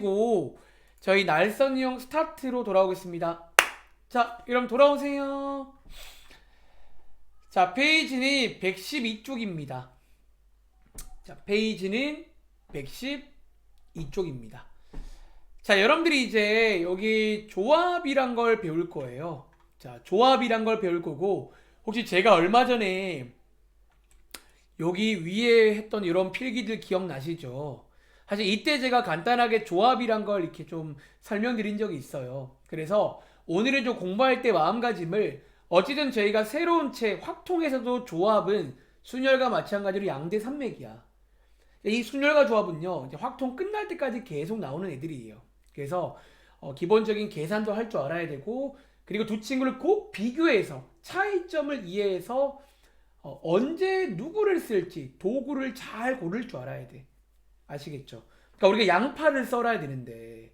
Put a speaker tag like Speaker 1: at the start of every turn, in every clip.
Speaker 1: 그리고 저희 날선이형 스타트로 돌아오겠습니다. 자, 그럼 돌아오세요. 자, 페이지는 112쪽입니다. 자, 페이지는 112쪽입니다. 자, 여러분들이 이제 여기 조합이란 걸 배울 거예요. 자, 조합이란 걸 배울 거고, 혹시 제가 얼마 전에 여기 위에 했던 이런 필기들 기억나시죠? 사실 이때 제가 간단하게 조합이란 걸 이렇게 좀 설명드린 적이 있어요. 그래서 오늘은 좀 공부할 때 마음가짐을 어찌든 저희가 새로운 책 확통에서도 조합은 순열과 마찬가지로 양대 산맥이야. 이 순열과 조합은요, 이제 확통 끝날 때까지 계속 나오는 애들이에요. 그래서 기본적인 계산도 할 줄 알아야 되고, 그리고 두 친구를 꼭 비교해서 차이점을 이해해서 언제 누구를 쓸지 도구를 잘 고를 줄 알아야 돼. 아시겠죠? 그러니까 우리가 양파를 썰어야 되는데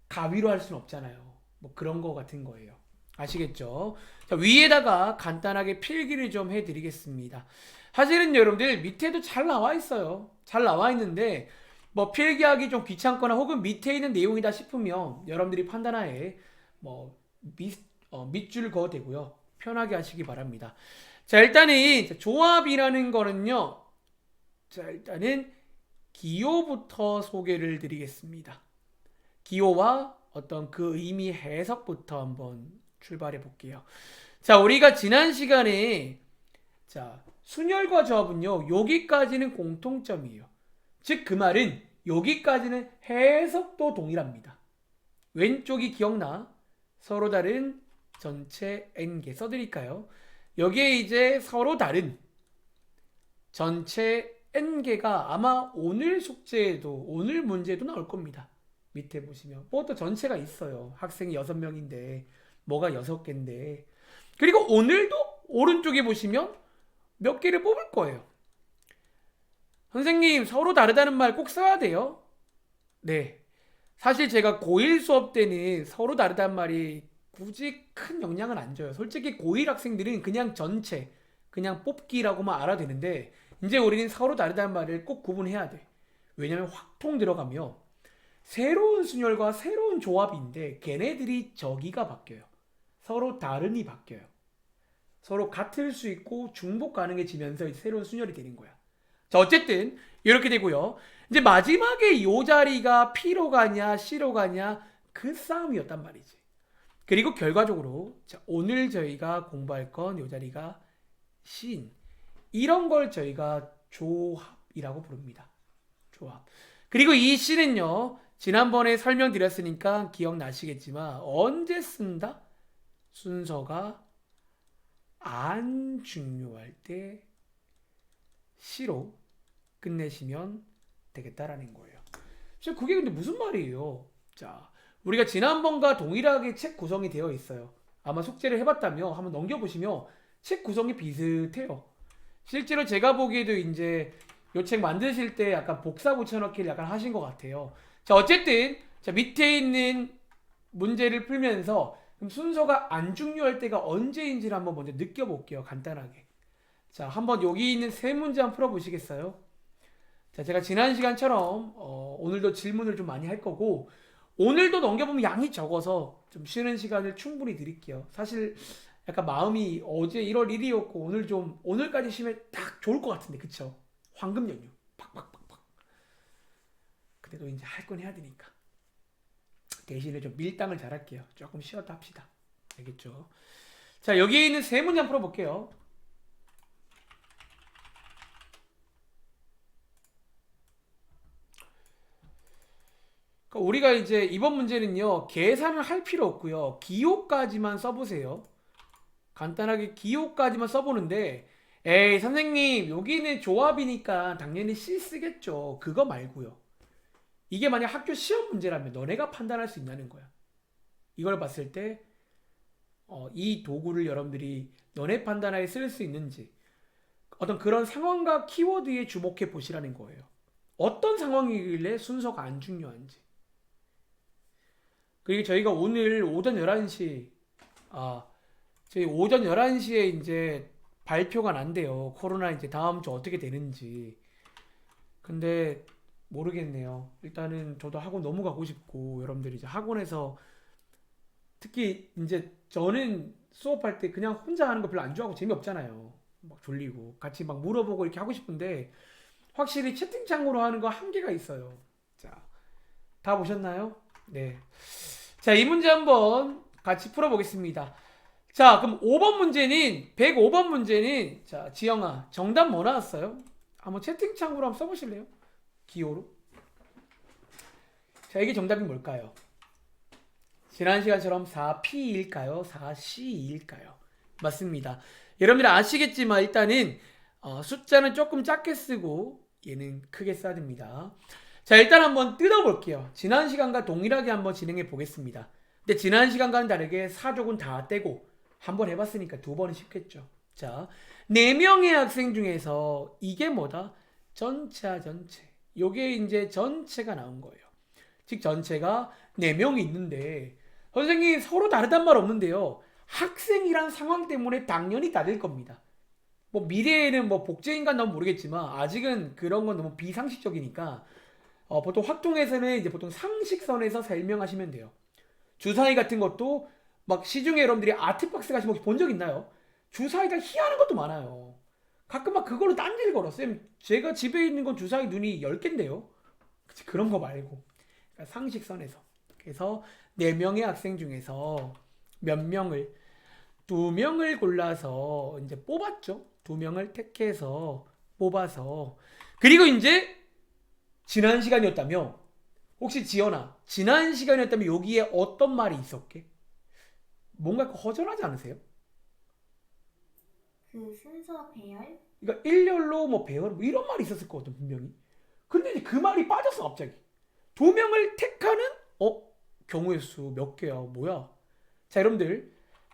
Speaker 1: 가위로 할 수는 없잖아요. 뭐 그런 거 같은 거예요. 아시겠죠? 자, 위에다가 간단하게 필기를 좀 해드리겠습니다. 사실은 여러분들 밑에도 잘 나와 있어요. 잘 나와 있는데 뭐 필기하기 좀 귀찮거나 혹은 밑에 있는 내용이다 싶으면 여러분들이 판단하에 뭐 밑줄 그어 되고요. 편하게 하시기 바랍니다. 자, 일단은 조합이라는 거는요. 자, 일단은 기호부터 소개를 드리겠습니다. 기호와 어떤 그 의미 해석부터 한번 출발해 볼게요. 자, 우리가 지난 시간에 순열과 조합은요. 여기까지는 공통점이에요. 즉 그 말은 여기까지는 해석도 동일합니다. 왼쪽이 기억나? 서로 다른 전체 n개 써드릴까요? 여기에 이제 서로 다른 전체 n개가 아마 오늘 숙제에도 오늘 문제도 나올 겁니다. 밑에 보시면 뭐 또 전체가 있어요. 학생이 6명인데 뭐가 6개인데 그리고 오늘도 오른쪽에 보시면 몇 개를 뽑을 거예요. 선생님 서로 다르다는 말 꼭 써야 돼요. 네. 사실 제가 고1 수업 때는 서로 다르다는 말이 굳이 큰 영향을 안 줘요. 솔직히 고1 학생들은 그냥 전체 그냥 뽑기라고만 알아도 되는데 이제 우리는 서로 다르다는 말을 꼭 구분해야 돼. 왜냐면 확통 들어가면 새로운 순열과 새로운 조합인데 걔네들이 저기가 바뀌어요. 서로 다른이 바뀌어요. 서로 같을 수 있고 중복 가능해지면서 새로운 순열이 되는 거야. 자, 어쨌든 이렇게 되고요. 이제 마지막에 이 자리가 P로 가냐 C로 가냐 그 싸움이었단 말이지. 그리고 결과적으로 자, 오늘 저희가 공부할 건 이 자리가 C인 이런 걸 저희가 조합이라고 부릅니다. 조합. 그리고 이 C는요. 지난번에 설명드렸으니까 기억나시겠지만 언제 쓴다? 순서가 안 중요할 때 C로 끝내시면 되겠다라는 거예요. 그게 근데 무슨 말이에요? 자, 우리가 지난번과 동일하게 책 구성이 되어 있어요. 아마 숙제를 해봤다며 한번 넘겨보시면 책 구성이 비슷해요. 실제로 제가 보기에도 이제 요 책 만드실 때 약간 복사 붙여넣기를 약간 하신 것 같아요. 자, 어쨌든 자, 밑에 있는 문제를 풀면서 그럼 순서가 안 중요할 때가 언제인지를 한번 먼저 느껴볼게요. 간단하게. 자, 한번 여기 있는 세 문제 한번 풀어보시겠어요? 자, 제가 지난 시간처럼 오늘도 질문을 좀 많이 할 거고 오늘도 넘겨보면 양이 적어서 좀 쉬는 시간을 충분히 드릴게요. 사실 약간 마음이 어제 1월 1일이었고 오늘 좀 오늘까지 쉬면 딱 좋을 것 같은데 그쵸? 황금 연휴 팍팍팍팍. 그래도 이제 할 건 해야 되니까 대신에 좀 밀당을 잘할게요. 조금 쉬었다 합시다. 알겠죠? 자, 여기에 있는 세 문제 한번 풀어볼게요. 그러니까 우리가 이제 이번 문제는요 계산을 할 필요 없고요 기호까지만 써보세요. 간단하게 기호까지만 써보는데 에이 선생님 여기는 조합이니까 당연히 C 쓰겠죠. 그거 말고요. 이게 만약 학교 시험 문제라면 너네가 판단할 수 있냐는 거야. 이걸 봤을 때 이 도구를 여러분들이 너네 판단하에 쓸 수 있는지 어떤 그런 상황과 키워드에 주목해 보시라는 거예요. 어떤 상황이길래 순서가 안 중요한지. 그리고 저희가 오늘 오전 11시 아 저희 오전 11시에 이제 발표가 난대요. 코로나 이제 다음 주 어떻게 되는지. 근데 모르겠네요. 일단은 저도 학원 너무 가고 싶고 여러분들이 이제 학원에서 특히 이제 저는 수업할 때 그냥 혼자 하는 거 별로 안 좋아하고 재미없잖아요. 막 졸리고 같이 막 물어보고 이렇게 하고 싶은데 확실히 채팅창으로 하는 거 한계가 있어요. 자, 다 보셨나요? 네. 자, 이 문제 한번 같이 풀어보겠습니다. 자, 그럼 5번 문제는 105번 문제는 자, 지영아, 정답 뭐 나왔어요? 한번 채팅창으로 한번 써보실래요? 기호로. 자, 이게 정답이 뭘까요? 지난 시간처럼 4P일까요? 4C일까요? 맞습니다. 여러분들 아시겠지만 일단은 숫자는 조금 작게 쓰고 얘는 크게 써야 됩니다. 자, 일단 한번 뜯어볼게요. 지난 시간과 동일하게 한번 진행해 보겠습니다. 근데 지난 시간과는 다르게 사족은 다 떼고 한번 해봤으니까 두 번은 쉽겠죠. 자, 4명의 학생 중에서 이게 뭐다? 전체야 전체. 요게 이제 전체가 나온 거예요. 즉 전체가 4명이 있는데 선생님 서로 다르단 말 없는데요. 학생이란 상황 때문에 당연히 다를 겁니다. 뭐 미래에는 뭐 복제인간 나오면 모르겠지만 아직은 그런 건 너무 비상식적이니까 보통 확통에서는 이제 보통 상식선에서 설명하시면 돼요. 주사위 같은 것도 막 시중에 여러분들이 아트박스 가시면 혹시 본 적 있나요? 주사위가 희한한 것도 많아요. 가끔 막 그걸로 딴지를 걸어. 쌤, 제가 집에 있는 건 주사위 눈이 10개인데요. 그런 거 말고. 그러니까 상식선에서. 그래서 4명의 학생 중에서 몇 명을 2명을 골라서 이제 뽑았죠. 2명을 택해서 뽑아서 그리고 이제 지난 시간이었다며 혹시 지연아 지난 시간이었다면 여기에 어떤 말이 있었게? 뭔가 허전하지 않으세요?
Speaker 2: 그 순서 배열?
Speaker 1: 그러니까 일렬로 뭐 배열 뭐 이런 말이 있었을 거거든 분명히. 근데 이제 그 말이 빠졌어 갑자기. 2명을 택하는 경우의 수 몇 개야 뭐야? 자 여러분들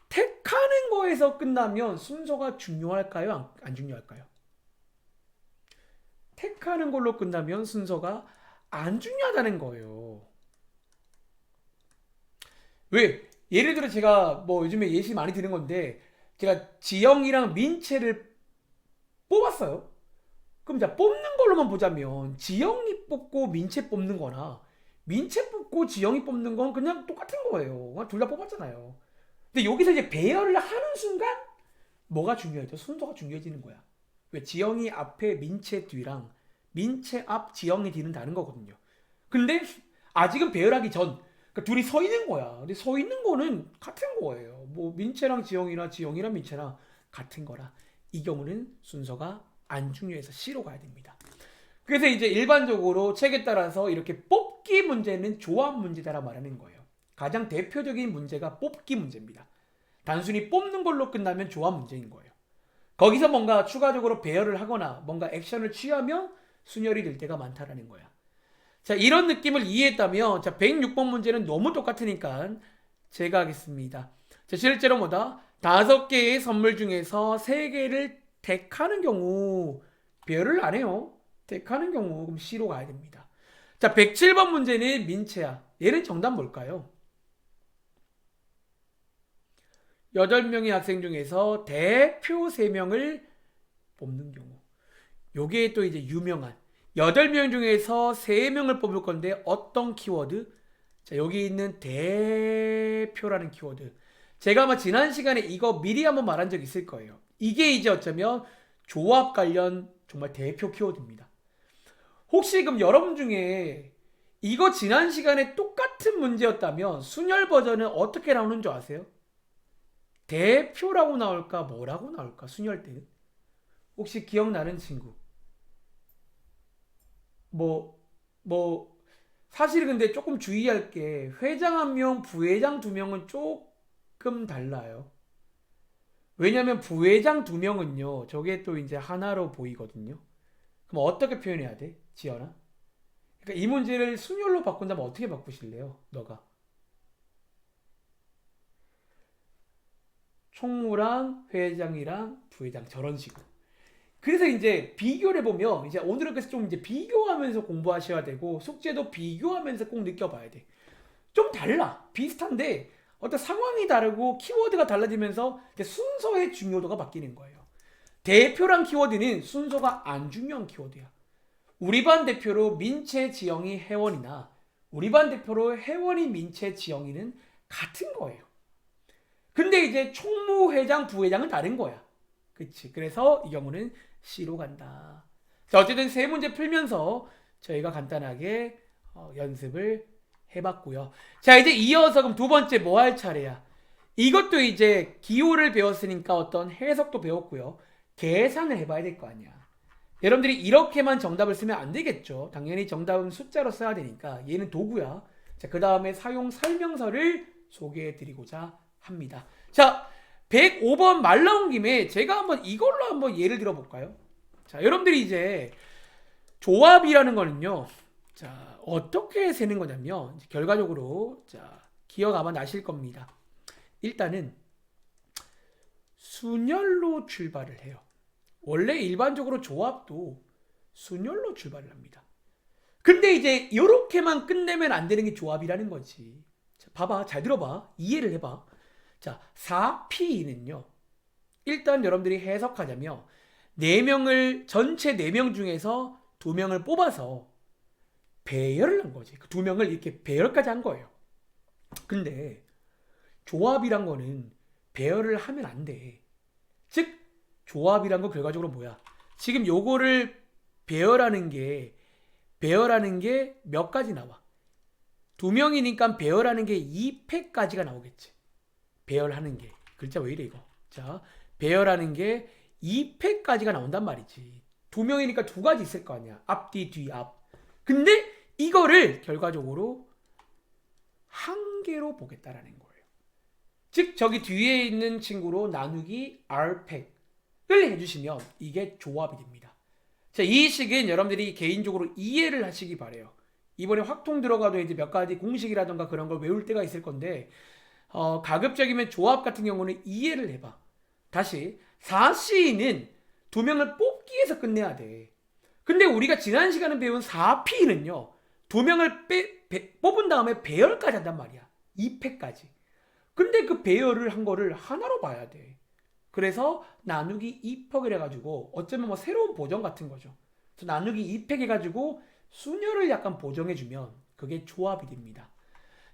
Speaker 1: 택하는 거에서 끝나면 순서가 중요할까요? 안 중요할까요? 택하는 걸로 끝나면 순서가 안 중요하다는 거예요. 왜? 예를 들어 제가 뭐 요즘에 예시 많이 드는 건데 제가 지영이랑 민채를 뽑았어요. 그럼 자 뽑는 걸로만 보자면 지영이 뽑고 민채 뽑는 거나 민채 뽑고 지영이 뽑는 건 그냥 똑같은 거예요. 둘 다 뽑았잖아요. 근데 여기서 이제 배열을 하는 순간 뭐가 중요해져? 순서가 중요해지는 거야. 왜? 지영이 앞에 민채 뒤랑 민채 앞 지영이 뒤는 다른 거거든요. 근데 아직은 배열하기 전 그러니까 둘이 서 있는 거야. 근데 서 있는 거는 같은 거예요. 뭐 민채랑 지영이나 지영이랑 민채랑 같은 거라. 이 경우는 순서가 안 중요해서 C로 가야 됩니다. 그래서 이제 일반적으로 책에 따라서 이렇게 뽑기 문제는 조합 문제다라 말하는 거예요. 가장 대표적인 문제가 뽑기 문제입니다. 단순히 뽑는 걸로 끝나면 조합 문제인 거예요. 거기서 뭔가 추가적으로 배열을 하거나 뭔가 액션을 취하면 순열이 될 때가 많다라는 거야. 자, 이런 느낌을 이해했다면 자, 106번 문제는 너무 똑같으니까 제가 하겠습니다. 자, 실제로 뭐다? 5개의 선물 중에서 3개를 택하는 경우 배열을 안 해요. 택하는 경우 그럼 C로 가야 됩니다. 자, 107번 문제는 민채야. 얘는 정답 뭘까요? 8명의 학생 중에서 대표 3명을 뽑는 경우. 요게 또 이제 유명한 8명 중에서 3명을 뽑을 건데 어떤 키워드? 자, 여기 있는 대표라는 키워드. 제가 아마 지난 시간에 이거 미리 한번 말한 적 있을 거예요. 이게 이제 어쩌면 조합 관련 정말 대표 키워드입니다. 혹시 그럼 여러분 중에 이거 지난 시간에 똑같은 문제였다면 순열 버전은 어떻게 나오는 줄 아세요? 대표라고 나올까 뭐라고 나올까 순열 때는? 혹시 기억나는 친구? 뭐, 뭐, 사실 근데 조금 주의할 게 회장 1명, 부회장 2명은 조금 달라요. 왜냐면 부회장 2명은요, 저게 또 이제 하나로 보이거든요. 그럼 어떻게 표현해야 돼? 지연아? 그러니까 이 문제를 순열로 바꾼다면 어떻게 바꾸실래요? 너가. 총무랑 회장이랑 부회장 저런 식으로. 그래서 이제 비교를 해보면 이제 오늘은 그래서 좀 이제 비교하면서 공부하셔야 되고 숙제도 비교하면서 꼭 느껴봐야 돼. 좀 달라. 비슷한데 어떤 상황이 다르고 키워드가 달라지면서 순서의 중요도가 바뀌는 거예요. 대표란 키워드는 순서가 안 중요한 키워드야. 우리 반 대표로 민채 지영이 혜원이나 우리 반 대표로 혜원이 민채 지영이는 같은 거예요. 근데 이제 총무회장 부회장은 다른 거야. 그치? 그래서 이 경우는 C로 간다. 자, 어쨌든 세 문제 풀면서 저희가 간단하게 연습을 해봤고요. 자, 이제 이어서 그럼 두 번째 뭐 할 차례야? 이것도 이제 기호를 배웠으니까 어떤 해석도 배웠고요. 계산을 해봐야 될 거 아니야. 여러분들이 이렇게만 정답을 쓰면 안 되겠죠. 당연히 정답은 숫자로 써야 되니까 얘는 도구야. 자, 그 다음에 사용 설명서를 소개해 드리고자 합니다. 자, 105번 말 나온 김에 제가 한번 이걸로 한번 예를 들어 볼까요? 자, 여러분들이 이제 조합이라는 거는요. 자, 어떻게 세는 거냐면 결과적으로 자, 기억 아마 나실 겁니다. 일단은 순열로 출발을 해요. 원래 일반적으로 조합도 순열로 출발을 합니다. 근데 이제 이렇게만 끝내면 안 되는 게 조합이라는 거지. 자, 봐봐, 잘 들어봐, 이해를 해봐. 자, 4P는요. 일단 여러분들이 해석하자면 4명을 전체 4명 중에서 2명을 뽑아서 배열을 한 거지. 그 2명을 이렇게 배열까지 한 거예요. 근데 조합이란 거는 배열을 하면 안 돼. 즉 조합이란 거 결과적으로 뭐야? 지금 요거를 배열하는 게 몇 가지 나와? 2명이니까 배열하는 게 2패까지가 나오겠지. 배열하는 게 글자 왜 이래 이거? 자, 배열하는 게 2패까지가 나온단 말이지. 2명이니까 2가지 있을 거 아니야. 앞뒤 뒤 앞. 근데 이거를 결과적으로 한 개로 보겠다라는 거예요. 즉 저기 뒤에 있는 친구로 나누기 R팩을 해주시면 이게 조합이 됩니다. 자, 이 식은 여러분들이 개인적으로 이해를 하시기 바래요. 이번에 확통 들어가도 이제 몇 가지 공식이라던가 그런 걸 외울 때가 있을 건데 가급적이면 조합 같은 경우는 이해를 해봐. 다시 4C는 2명을 뽑기 위해서 끝내야 돼. 근데 우리가 지난 시간에 배운 4P는요. 2명을 뽑은 다음에 배열까지 한단 말이야. 2패까지. 근데 그 배열을 한 거를 하나로 봐야 돼. 그래서 나누기 2팩을 해가지고 어쩌면 뭐 새로운 보정 같은 거죠. 그래서 나누기 2팩 해가지고 순열을 약간 보정해주면 그게 조합이 됩니다.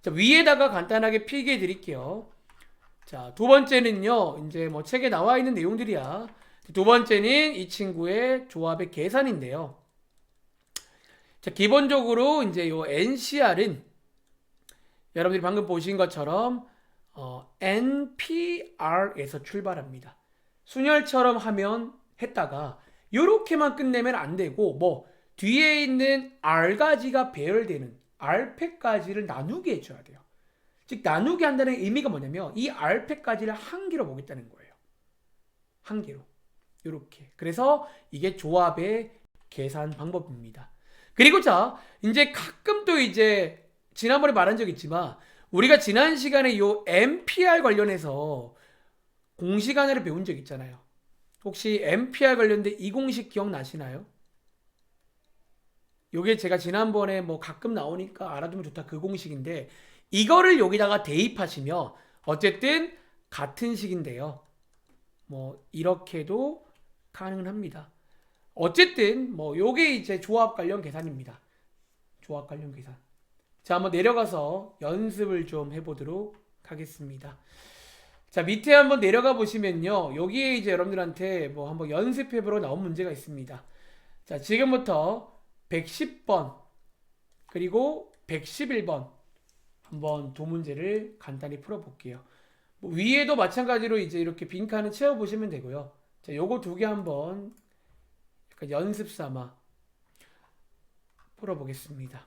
Speaker 1: 자, 위에다가 간단하게 필기해 드릴게요. 자, 두 번째는요. 이제 뭐 책에 나와 있는 내용들이야. 두 번째는 이 친구의 조합의 계산인데요. 자, 기본적으로 이제 요 NCR은 여러분들이 방금 보신 것처럼 NPR에서 출발합니다. 순열처럼 하면 했다가 요렇게만 끝내면 안 되고 뭐 뒤에 있는 R가지가 배열되는 R팩까지를 나누게 해줘야 돼요. 즉 나누게 한다는 의미가 뭐냐면 이 R팩까지를 한 개로 보겠다는 거예요. 한 개로. 요렇게. 그래서 이게 조합의 계산 방법입니다. 그리고 자, 이제 가끔 또 이제 지난번에 말한 적 있지만 우리가 지난 시간에 요 MPR 관련해서 공식 하나를 배운 적 있잖아요. 혹시 MPR 관련된 이 공식 기억나시나요? 요게 제가 지난번에 뭐 가끔 나오니까 알아두면 좋다 그 공식인데 이거를 여기다가 대입하시면 어쨌든 같은 식인데요. 뭐 이렇게도 가능은 합니다. 어쨌든 뭐 요게 이제 조합 관련 계산입니다. 조합 관련 계산. 자, 한번 내려가서 연습을 좀 해보도록 하겠습니다. 자, 밑에 한번 내려가 보시면요. 여기에 이제 여러분들한테 뭐 한번 연습해보러 나온 문제가 있습니다. 자, 지금부터 110번 그리고 111번 한번 두 문제를 간단히 풀어볼게요. 뭐 위에도 마찬가지로 이제 이렇게 빈칸을 채워보시면 되고요. 자, 요거 두 개 한번 약간 연습 삼아 풀어보겠습니다.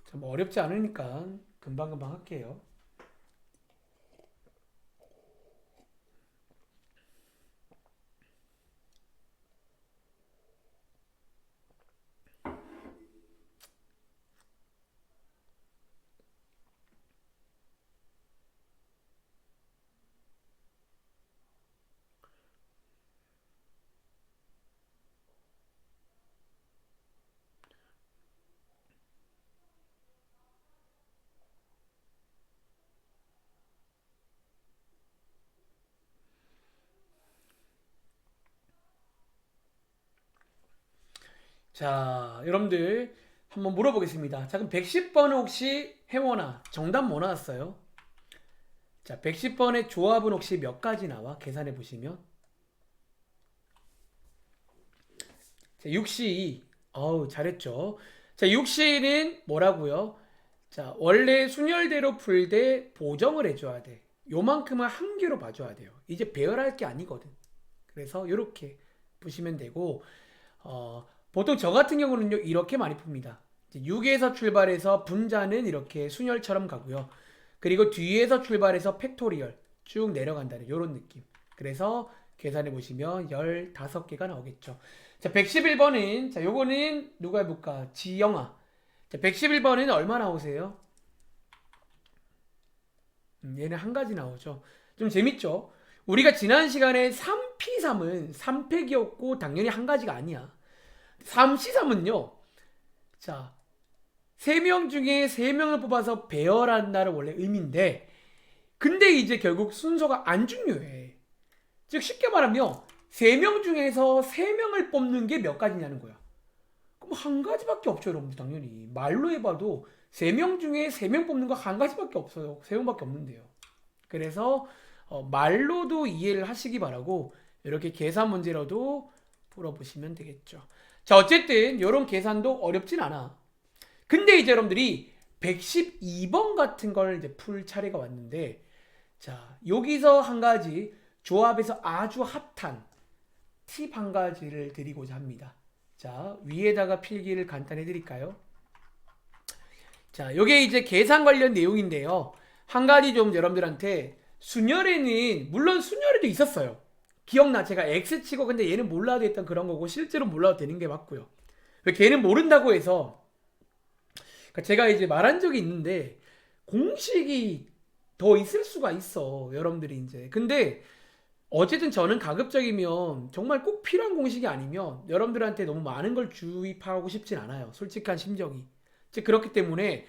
Speaker 1: 좀 어렵지 않으니까 금방금방 할게요. 자, 여러분들 한번 물어보겠습니다. 자, 그럼 110번은 혹시 해머나 정답 뭐 나왔어요? 자, 110번의 조합은 혹시 몇 가지 나와? 계산해 보시면. 자, 6시. 어우, 잘했죠. 자, 6시는 뭐라고요? 자, 원래 순열대로 풀 때 보정을 해줘야 돼. 요만큼은 한 개로 봐줘야 돼요. 이제 배열할 게 아니거든. 그래서 이렇게 보시면 되고, 보통 저 같은 경우는요, 이렇게 많이 풉니다. 6에서 출발해서 분자는 이렇게 순열처럼 가고요. 그리고 뒤에서 출발해서 팩토리얼 쭉 내려간다는 이런 느낌. 그래서 계산해 보시면 15개가 나오겠죠. 자, 111번은, 자, 요거는 누가 해볼까? 지영아. 자, 111번은 얼마 나오세요? 얘는 한 가지 나오죠. 좀 재밌죠? 우리가 지난 시간에 3P3은 3팩이었고 당연히 한 가지가 아니야. 3C3은요. 자, 3명 중에 3명을 뽑아서 배열한다는 원래 의미인데 근데 이제 결국 순서가 안 중요해. 즉 쉽게 말하면 3명 중에서 3명을 뽑는 게 몇 가지냐는 거야. 그럼 한 가지밖에 없죠, 여러분들. 당연히 말로 해봐도 3명 중에 3명 뽑는 거 한 가지밖에 없어요. 3명밖에 없는데요. 그래서 말로도 이해를 하시기 바라고 이렇게 계산 문제로도 풀어보시면 되겠죠. 자, 어쨌든 이런 계산도 어렵진 않아. 근데 이제 여러분들이 112번 같은 걸 이제 풀 차례가 왔는데, 자, 여기서 한 가지 조합에서 아주 핫한 팁 한 가지를 드리고자 합니다. 자, 위에다가 필기를 간단히 해드릴까요? 자, 요게 이제 계산 관련 내용인데요. 한 가지 좀 여러분들한테 순열에는 물론 순열에도 있었어요. 기억나? 제가 X 치고 근데 얘는 몰라도 했던 그런 거고 실제로 몰라도 되는 게 맞고요. 왜 걔는 모른다고 해서 그러니까 제가 이제 말한 적이 있는데 공식이 더 있을 수가 있어. 여러분들이 이제. 근데 어쨌든 저는 가급적이면 정말 꼭 필요한 공식이 아니면 여러분들한테 너무 많은 걸 주입하고 싶진 않아요. 솔직한 심정이. 즉 그렇기 때문에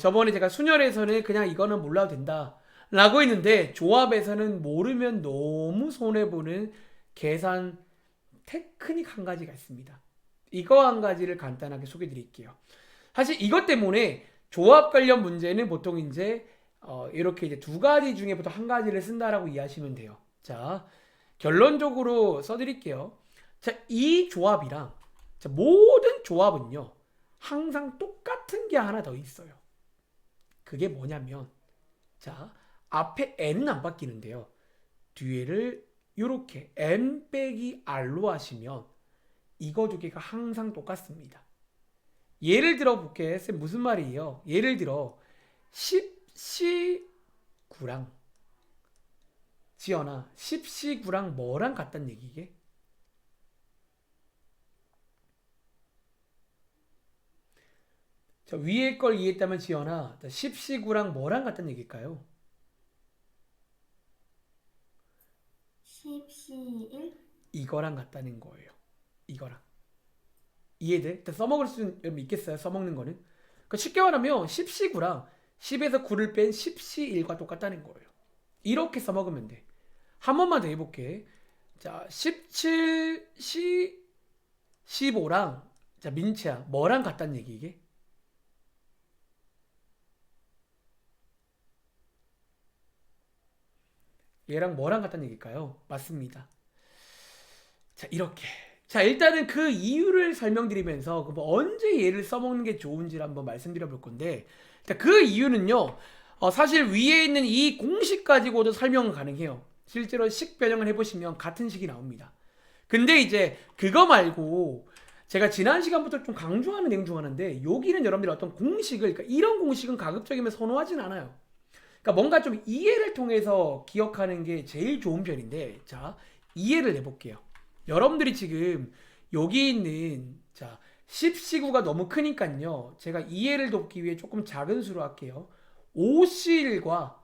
Speaker 1: 저번에 제가 순열에서는 그냥 이거는 몰라도 된다 라고 했는데 조합에서는 모르면 너무 손해보는 계산 테크닉 한 가지가 있습니다. 이거 한 가지를 간단하게 소개해 드릴게요. 사실 이것 때문에 조합 관련 문제는 보통 이제 이렇게 이제 두 가지 중에 보통 한 가지를 쓴다라고 이해하시면 돼요. 자, 결론적으로 써드릴게요. 자, 이 조합이랑 자, 모든 조합은요 항상 똑같은 게 하나 더 있어요. 그게 뭐냐면 자, 앞에 n은 안 바뀌는데요. 뒤에를 이렇게 n 빼기 r로 하시면 이거 두 개가 항상 똑같습니다. 예를 들어 볼게. 쌤 무슨 말이에요? 예를 들어 10C9랑 지연아 10C9랑 뭐랑 같단 얘기게? 자, 위에 걸 이해했다면 지연아 10C9랑 뭐랑 같단 얘기일까요?
Speaker 2: 10C1?
Speaker 1: 이거랑 같다는 거예요. 이거랑. 이해돼? 일단 써먹을 수 있겠어요? 써먹는 거는? 그러니까 쉽게 말하면 10C9랑 10에서 9를 뺀 10C1과 똑같다는 거예요. 이렇게 써먹으면 돼. 한 번만 더 해볼게. 자, 17C 15랑 자 민채야 뭐랑 같단 얘기 이게? 얘랑 뭐랑 같단 얘기일까요? 맞습니다. 자, 이렇게. 자, 일단은 그 이유를 설명드리면서 그뭐 언제 얘를 써먹는 게 좋은지를 한번 말씀드려 볼 건데, 자, 그 이유는요, 사실 위에 있는 이 공식 가지고도 설명은 가능해요. 실제로 식 변형을 해보시면 같은 식이 나옵니다. 근데 이제 그거 말고 제가 지난 시간부터 좀 강조하는 내용 중 하나인데, 여기는 여러분들이 어떤 공식을, 그러니까 이런 공식은 가급적이면 선호하진 않아요. 그러니까 뭔가 좀 이해를 통해서 기억하는 게 제일 좋은 편인데, 자, 이해를 해볼게요. 여러분들이 지금 여기 있는 자 10시구가 너무 크니까요. 제가 이해를 돕기 위해 조금 작은 수로 할게요. 5C1과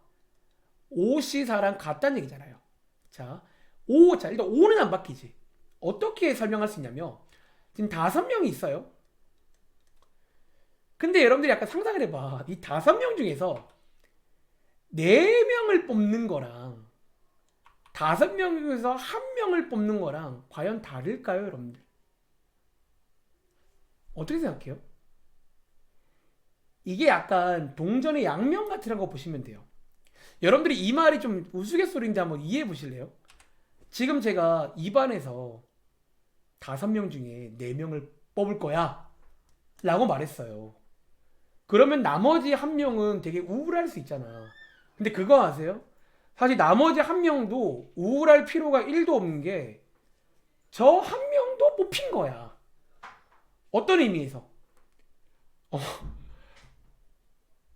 Speaker 1: 5C4랑 같다는 얘기잖아요. 자, 자 일단 5는 안 바뀌지. 어떻게 설명할 수 있냐면 지금 5명이 있어요. 근데 여러분들이 약간 상상을 해봐. 이 5명 중에서 4명을 뽑는 거랑 5명 중에서 1명을 뽑는 거랑 과연 다를까요, 여러분들? 어떻게 생각해요? 이게 약간 동전의 양면 같으라고 보시면 돼요. 여러분들이 이 말이 좀 우스갯소리인데 한번 이해해 보실래요? 지금 제가 입안에서 5명 중에 4명을 뽑을 거야 라고 말했어요. 그러면 나머지 한 명은 되게 우울할 수 있잖아. 근데 그거 아세요? 사실 나머지 한 명도 우울할 필요가 1도 없는 게 저 한 명도 뽑힌 거야. 어떤 의미에서? 어,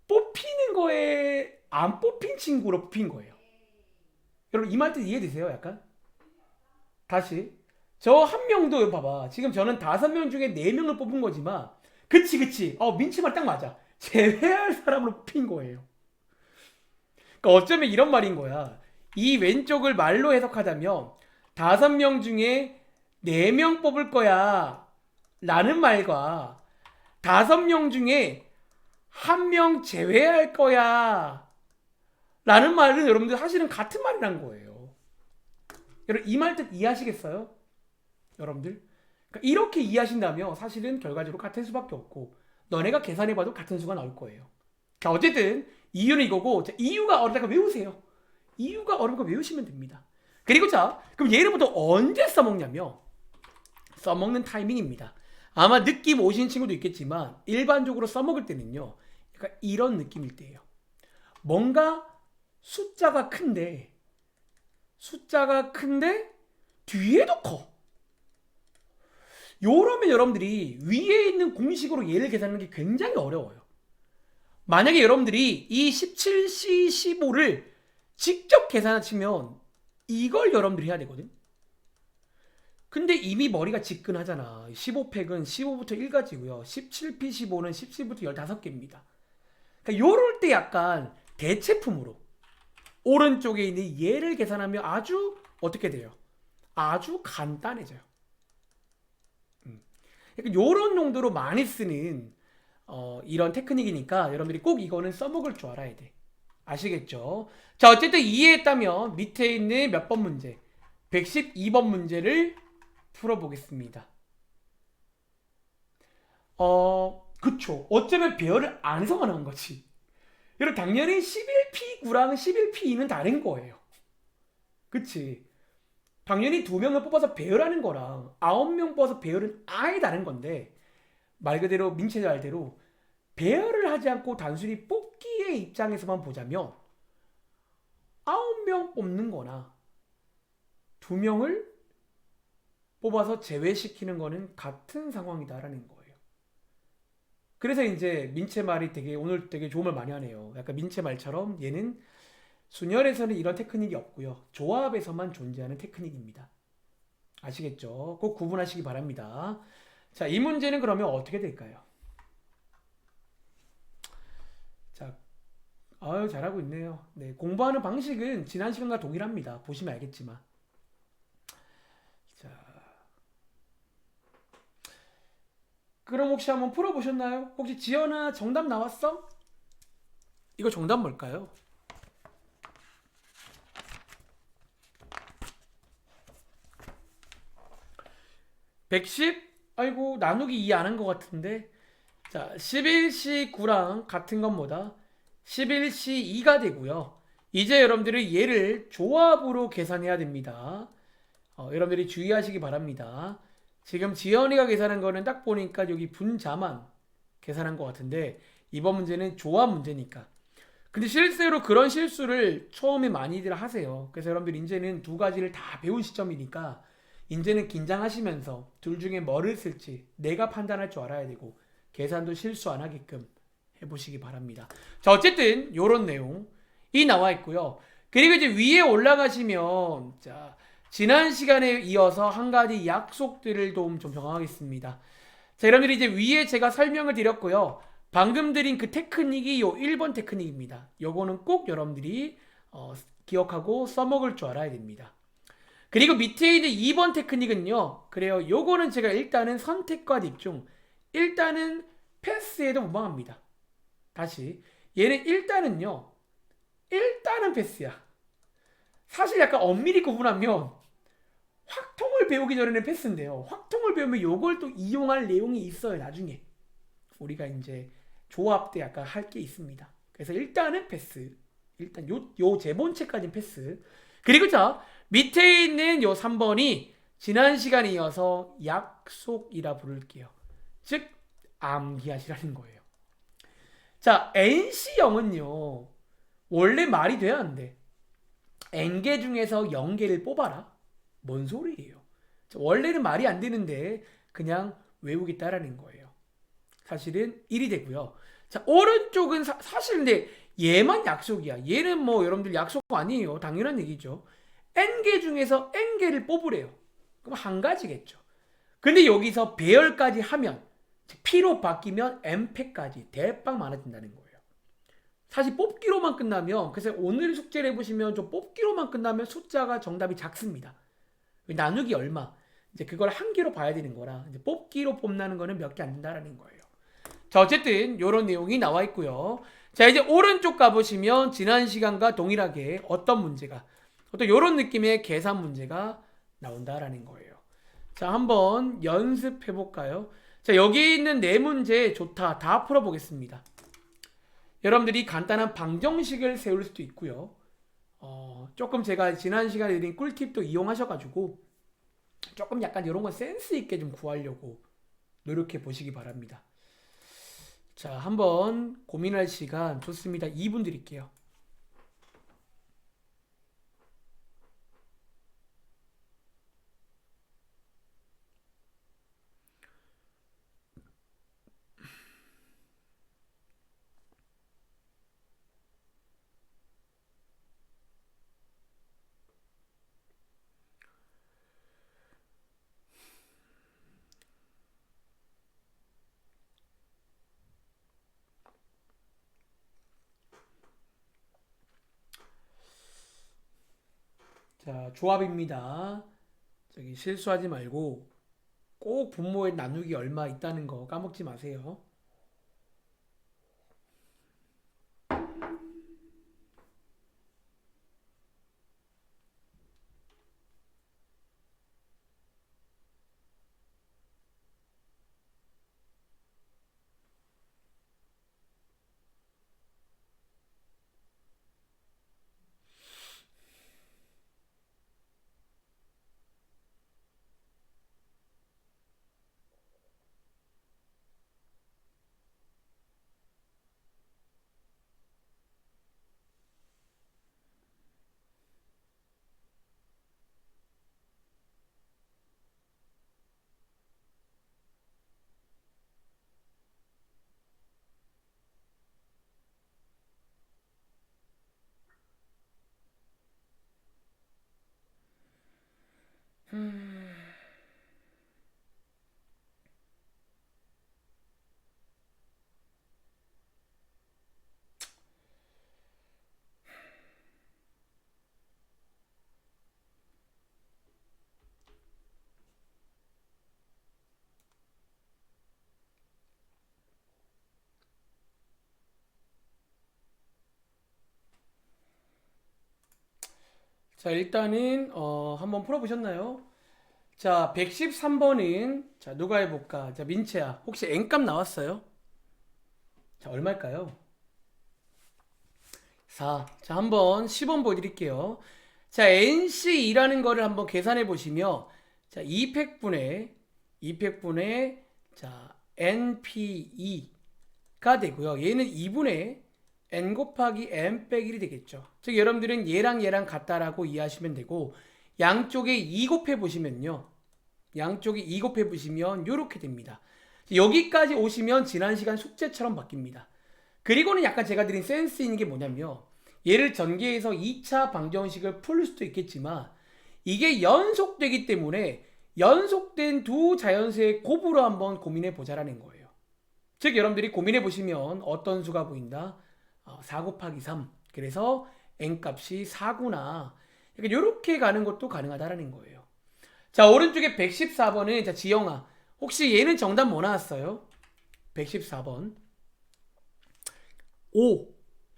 Speaker 1: 뽑히는 거에 안 뽑힌 친구로 뽑힌 거예요. 여러분 이 말 뜻 이해되세요? 약간? 다시. 저 한 명도 봐봐. 지금 저는 5명 중에 4명을 뽑은 거지만 그치 그치. 민치 말 딱 맞아. 제외할 사람으로 뽑힌 거예요. 그러니까 어쩌면 이런 말인 거야. 이 왼쪽을 말로 해석하자면 5명 중에 4명 뽑을 거야 라는 말과 5명 중에 1명 제외할 거야 라는 말은 여러분들 사실은 같은 말이란 거예요. 여러분 이 말 뜻 이해하시겠어요? 여러분들? 그러니까 이렇게 이해하신다면 사실은 결과적으로 같을 수밖에 없고 너네가 계산해봐도 같은 수가 나올 거예요. 자 어쨌든 이유는 이거고 자, 이유가 어렵다고 외우세요. 이유가 어려운 거 외우시면 됩니다. 그리고 자 그럼 얘를 보통 언제 써먹냐면 써먹는 타이밍입니다. 아마 느낌 오신 친구도 있겠지만 일반적으로 써먹을 때는요. 그러니까 이런 느낌일 때예요. 뭔가 숫자가 큰데 뒤에도 커. 요러면 여러분들이 위에 있는 공식으로 얘를 계산하는 게 굉장히 어려워요. 만약에 여러분들이 이 17C15를 직접 계산하시면 이걸 여러분들이 해야 되거든. 근데 이미 머리가 지끈하잖아. 15팩은 15부터 1가지고요. 17P15는 17부터 15개입니다. 그러니까 요럴 때 약간 대체품으로 오른쪽에 있는 얘를 계산하면 아주 어떻게 돼요? 아주 간단해져요. 그러니까 요런 용도로 많이 쓰는 이런 테크닉이니까 여러분들이 꼭 이거는 써먹을 줄 알아야 돼. 아시겠죠? 자 어쨌든 이해했다면 밑에 있는 몇 번 문제 112번 문제를 풀어보겠습니다. 그쵸. 어쩌면 배열을 안 해서 가능한 거지. 여러분 당연히 11P9랑 11P2는 다른 거예요. 그치? 당연히 2명을 뽑아서 배열하는 거랑 9명 뽑아서 배열은 아예 다른 건데 말 그대로 민채 말대로 배열을 하지 않고 단순히 뽑기의 입장에서만 보자면 9명 뽑는 거나 2명을 뽑아서 제외시키는 거는 같은 상황이다라는 거예요. 그래서 이제 민채 말이 되게 오늘 되게 좋은 말 많이 하네요. 약간 민채 말처럼 얘는 순열에서는 이런 테크닉이 없고요. 조합에서만 존재하는 테크닉입니다. 아시겠죠? 꼭 구분하시기 바랍니다. 자, 이 문제는 그러면 어떻게 될까요? 자, 아유 잘하고 있네요. 네, 공부하는 방식은 지난 시간과 동일합니다. 보시면 알겠지만. 자, 그럼 혹시 한번 풀어보셨나요? 혹시 지연아 정답 나왔어? 이거 정답 뭘까요? 110? 아이고 나누기 2 안 한 것 같은데 자 11C9랑 같은 건 뭐다? 11C2가 되고요. 이제 여러분들이 얘를 조합으로 계산해야 됩니다. 여러분들이 주의하시기 바랍니다. 지금 지연이가 계산한 거는 딱 보니까 여기 분자만 계산한 것 같은데 이번 문제는 조합 문제니까. 근데 실제로 그런 실수를 처음에 많이들 하세요. 그래서 여러분들 이제는 2가지를 다 배운 시점이니까 이제는 긴장하시면서 둘 중에 뭐를 쓸지 내가 판단할 줄 알아야 되고 계산도 실수 안 하게끔 해보시기 바랍니다. 자 어쨌든 요런 내용이 나와 있고요. 그리고 이제 위에 올라가시면 자 지난 시간에 이어서 한 가지 약속들을 좀 정하겠습니다. 자 여러분들이 이제 위에 제가 설명을 드렸고요. 방금 드린 그 테크닉이 요 1번 테크닉입니다. 요거는 꼭 여러분들이 기억하고 써먹을 줄 알아야 됩니다. 그리고 밑에 있는 2번 테크닉은요. 그래요. 요거는 제가 일단은 선택과 집중. 일단은 패스해도 무방합니다. 다시. 얘는 일단은 패스야. 사실 약간 엄밀히 구분하면 확통을 배우기 전에는 패스인데요. 확통을 배우면 요걸 또 이용할 내용이 있어요. 나중에 우리가 이제 조합 때 약간 할 게 있습니다. 그래서 일단은 패스. 일단 요 제본체까지는 패스. 그리고 자 밑에 있는 요 3번이 지난 시간에 이어서 약속이라 부를게요. 즉 암기하시라는 거예요. 자 NC형은요 원래 말이 돼야 안 돼. N개 중에서 0개를 뽑아라. 뭔 소리예요? 원래는 말이 안 되는데 그냥 외우겠다라는 거예요. 사실은 1이 되고요. 자 오른쪽은 사실 근데 얘만 약속이야. 얘는 뭐 여러분들 약속 아니에요. 당연한 얘기죠. N개 중에서 N개를 뽑으래요. 그럼 한 가지겠죠. 근데 여기서 배열까지 하면 즉 P로 바뀌면 M패까지 대빵 많아진다는 거예요. 사실 뽑기로만 끝나면 그래서 오늘 숙제를 해보시면 좀 뽑기로만 끝나면 숫자가 정답이 작습니다. 나누기 얼마 이제 그걸 한 개로 봐야 되는 거라 이제 뽑기로 뽑나는 거는 몇 개 안 된다라는 거예요. 자 어쨌든 이런 내용이 나와 있고요. 자 이제 오른쪽 가보시면 지난 시간과 동일하게 어떤 문제가 어떤 이런 느낌의 계산 문제가 나온다라는 거예요. 자 한번 연습해 볼까요? 자 여기 있는 네 문제 좋다 다 풀어보겠습니다. 여러분들이 간단한 방정식을 세울 수도 있고요. 조금 제가 지난 시간에 드린 꿀팁도 이용하셔가지고 조금 약간 이런 건 센스 있게 좀 구하려고 노력해 보시기 바랍니다. 자, 한번 고민할 시간 좋습니다. 2분 드릴게요. 자, 조합입니다. 저기 실수하지 말고 꼭 분모에 나누기 얼마 있다는 거 까먹지 마세요. 자, 일단은 한번 풀어보셨나요? 자, 113번은 자, 누가 해볼까? 자, 민채야. 혹시 N값 나왔어요? 자, 얼마일까요? 4. 자, 한번 시범 보여드릴게요. 자, NC2라는 거를 한번 계산해 보시면 자, 2팩분의 자, NP2가 되고요. 얘는 2분의 N 곱하기 N 빼기 1이 되겠죠. 즉 여러분들은 얘랑 같다라고 이해하시면 되고 양쪽에 2 곱해 보시면요. 양쪽에 2 곱해 보시면 이렇게 됩니다. 여기까지 오시면 지난 시간 숙제처럼 바뀝니다. 그리고는 약간 제가 드린 센스 있는 게 뭐냐면 얘를 전개해서 2차 방정식을 풀 수도 있겠지만 이게 연속되기 때문에 연속된 두 자연수의 곱으로 한번 고민해 보자라는 거예요. 즉 여러분들이 고민해 보시면 어떤 수가 보인다? 4 곱하기 3 그래서 n값이 4구나 이렇게 가는 것도 가능하다라는 거예요. 자 오른쪽에 114번은 자 지영아 혹시 얘는 정답 뭐 나왔어요? 114번 5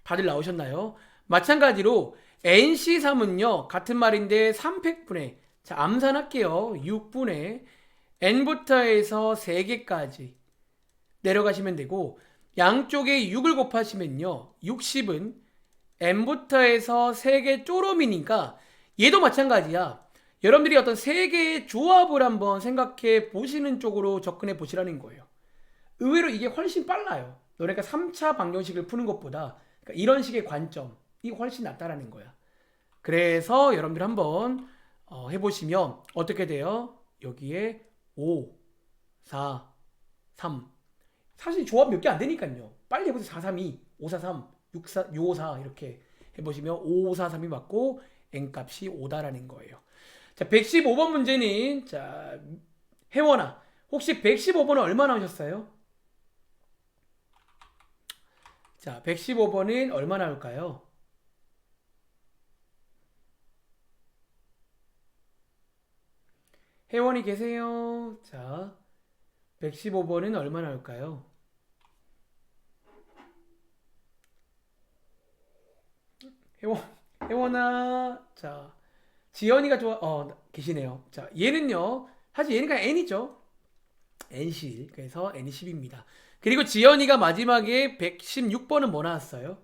Speaker 1: 다들 나오셨나요? 마찬가지로 NC3은요 같은 말인데 3팩분의 자, 암산할게요. 6분의 n부터 해서 3개까지 내려가시면 되고, 양쪽에 6을 곱하시면요 60은 n부터 해서 3개 쪼름이니까 얘도 마찬가지야. 여러분들이 어떤 3개의 조합을 한번 생각해 보시는 쪽으로 접근해 보시라는 거예요. 의외로 이게 훨씬 빨라요. 너네가 3차 방정식을 푸는 것보다, 그러니까 이런 식의 관점이 훨씬 낫다라는 거야. 그래서 여러분들 한번 해보시면 어떻게 돼요? 여기에 5, 4, 3. 사실 조합 몇 개 안 되니까요. 빨리 해보세요. 4, 3, 2, 5, 4, 3, 6, 4, 6, 5, 4 이렇게 해보시면 5, 4, 3이 맞고 n값이 5다라는 거예요. 자, 115번 문제는, 자, 혜원아, 혹시 115번은 얼마 나오셨어요? 자, 115번은 얼마 나올까요? 혜원이 계세요? 자, 115번은 얼마 나올까요? 혜원, 혜원아, 자, 지연이가 계시네요. 자, 얘는요, 사실 얘는 그냥 n이죠. n실. 그래서 n이 10입니다. 그리고 지연이가 마지막에 116번은 뭐 나왔어요?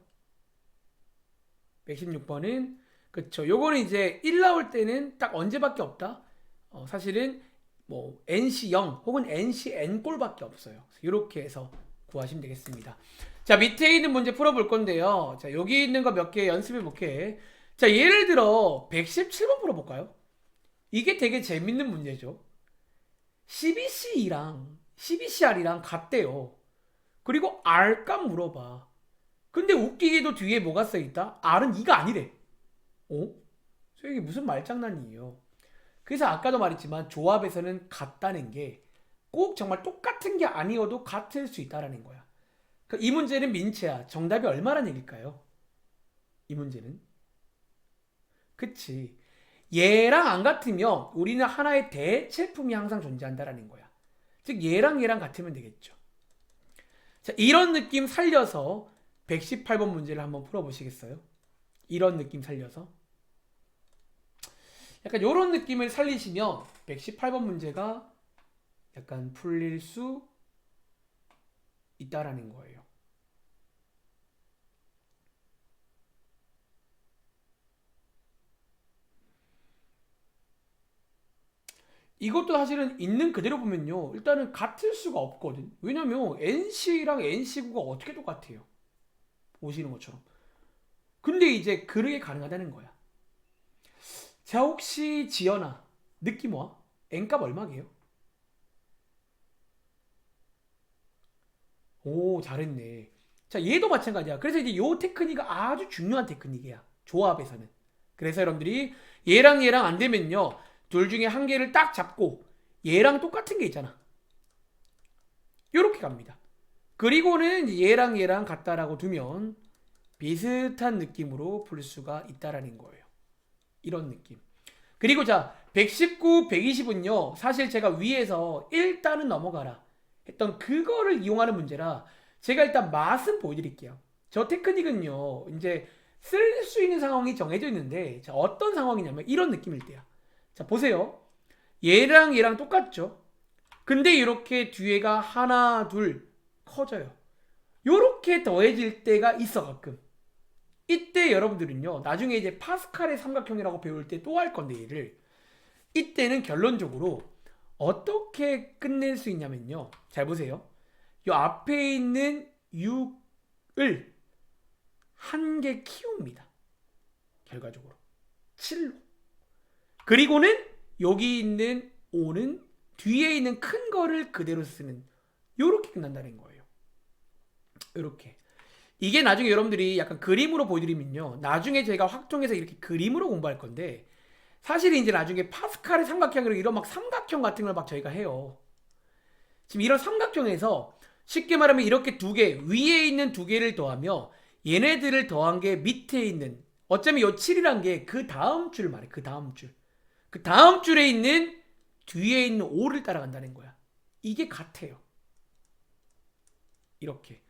Speaker 1: 116번은, 그쵸. 요거는 이제 1 나올 때는 딱 언제밖에 없다? 사실은 뭐 nc 0 혹은 nc n꼴밖에 없어요. 이렇게 해서 구하시면 되겠습니다. 자, 밑에 있는 문제 풀어볼 건데요. 자, 여기 있는 거 몇 개 연습해 볼게. 자, 예를 들어 117번 풀어볼까요? 이게 되게 재밌는 문제죠. 12C랑 12CR이랑 같대요. 그리고 R값 물어봐. 근데 웃기게도 뒤에 뭐가 써있다? R은 2가 아니래. 어? 이게 무슨 말장난이에요. 그래서 아까도 말했지만 조합에서는 같다는 게 꼭 정말 똑같은 게 아니어도 같을 수 있다라는 거야. 이 문제는 민채야. 정답이 얼마란 얘기일까요? 이 문제는. 그치. 얘랑 안 같으면 우리는 하나의 대체품이 항상 존재한다라는 거야. 즉 얘랑 같으면 되겠죠. 자, 이런 느낌 살려서 118번 문제를 한번 풀어보시겠어요? 이런 느낌 살려서. 약간 이런 느낌을 살리시면 118번 문제가 약간 풀릴 수 있다라는 거예요. 이것도 사실은 있는 그대로 보면요. 일단은 같을 수가 없거든. 왜냐면 NC랑 NC9가 어떻게 똑같아요? 보시는 것처럼. 근데 이제 그게 가능하다는 거야. 자, 혹시 지연아, 느낌 와? N값 얼마게요? 오, 잘했네. 자, 얘도 마찬가지야. 그래서 이제 요 테크닉이 아주 중요한 테크닉이야. 조합에서는. 그래서 여러분들이 얘랑 안 되면요. 둘 중에 한 개를 딱 잡고 얘랑 똑같은 게 있잖아. 요렇게 갑니다. 그리고는 얘랑 같다라고 두면 비슷한 느낌으로 풀 수가 있다라는 거예요. 이런 느낌. 그리고 자, 119, 120은요. 사실 제가 위에서 일단은 넘어가라 했던 그거를 이용하는 문제라 제가 일단 맛은 보여드릴게요. 저 테크닉은요. 이제 쓸 수 있는 상황이 정해져 있는데 자, 어떤 상황이냐면 이런 느낌일 때야. 자, 보세요. 얘랑 똑같죠? 근데 이렇게 뒤에가 하나, 둘 커져요. 요렇게 더해질 때가 있어 가끔. 이때 여러분들은요. 나중에 이제 파스칼의 삼각형이라고 배울 때 또 할 건데 얘를 이때는 결론적으로 어떻게 끝낼 수 있냐면요. 잘 보세요. 요 앞에 있는 6을 한 개 키웁니다. 결과적으로 7로. 그리고는 여기 있는 5는 뒤에 있는 큰 거를 그대로 쓰는 요렇게 끝난다는 거예요. 요렇게. 이게 나중에 여러분들이 약간 그림으로 보여드리면요. 나중에 제가 확정해서 이렇게 그림으로 공부할 건데 사실 이제 나중에 파스칼의 삼각형으로 이런 막 삼각형 같은 걸 막 저희가 해요. 지금 이런 삼각형에서 쉽게 말하면 이렇게 두 개, 위에 있는 두 개를 더하며 얘네들을 더한 게 밑에 있는 어쩌면 요 7이란 게 그 다음 줄을 말해. 그 다음 줄. 그 다음 줄에 있는 뒤에 있는 5를 따라간다는 거야. 이게 같아요. 이렇게.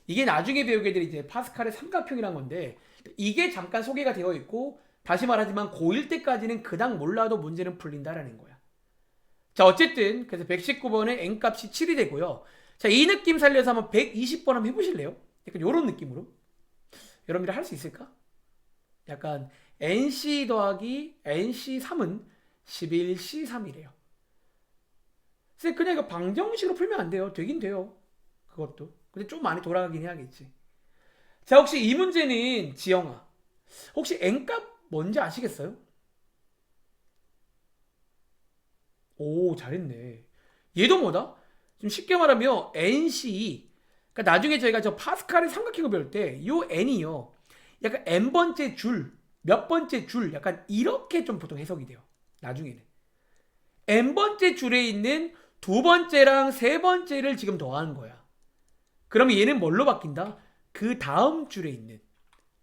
Speaker 1: 이게 나중에 배우게 될 이제 파스칼의 삼각형이란 건데 이게 잠깐 소개가 되어 있고 다시 말하지만 고1 때까지는 그닥 몰라도 문제는 풀린다라는 거야. 자, 어쨌든 그래서 119번의 n값이 7이 되고요. 자, 이 느낌 살려서 한번 120번 한번 해보실래요? 약간 요런 느낌으로. 여러분들 할 수 있을까? 약간 nc 더하기 nc3은 11c3이래요. 그냥 이거 방정식으로 풀면 안 돼요. 되긴 돼요. 그것도. 근데 좀 많이 돌아가긴 해야겠지. 자, 혹시 이 문제는 지영아, 혹시 n값 뭔지 아시겠어요? 오, 잘했네. 얘도 뭐다? 좀 쉽게 말하면 nc, 그러니까 나중에 저희가 저 파스칼의 삼각형을 배울 때 요 n이요, 약간 n번째 줄, 몇 번째 줄, 약간 이렇게 좀 보통 해석이 돼요. 나중에는 n번째 줄에 있는 두 번째랑 세 번째를 지금 더하는 거야. 그러면 얘는 뭘로 바뀐다? 그 다음 줄에 있는,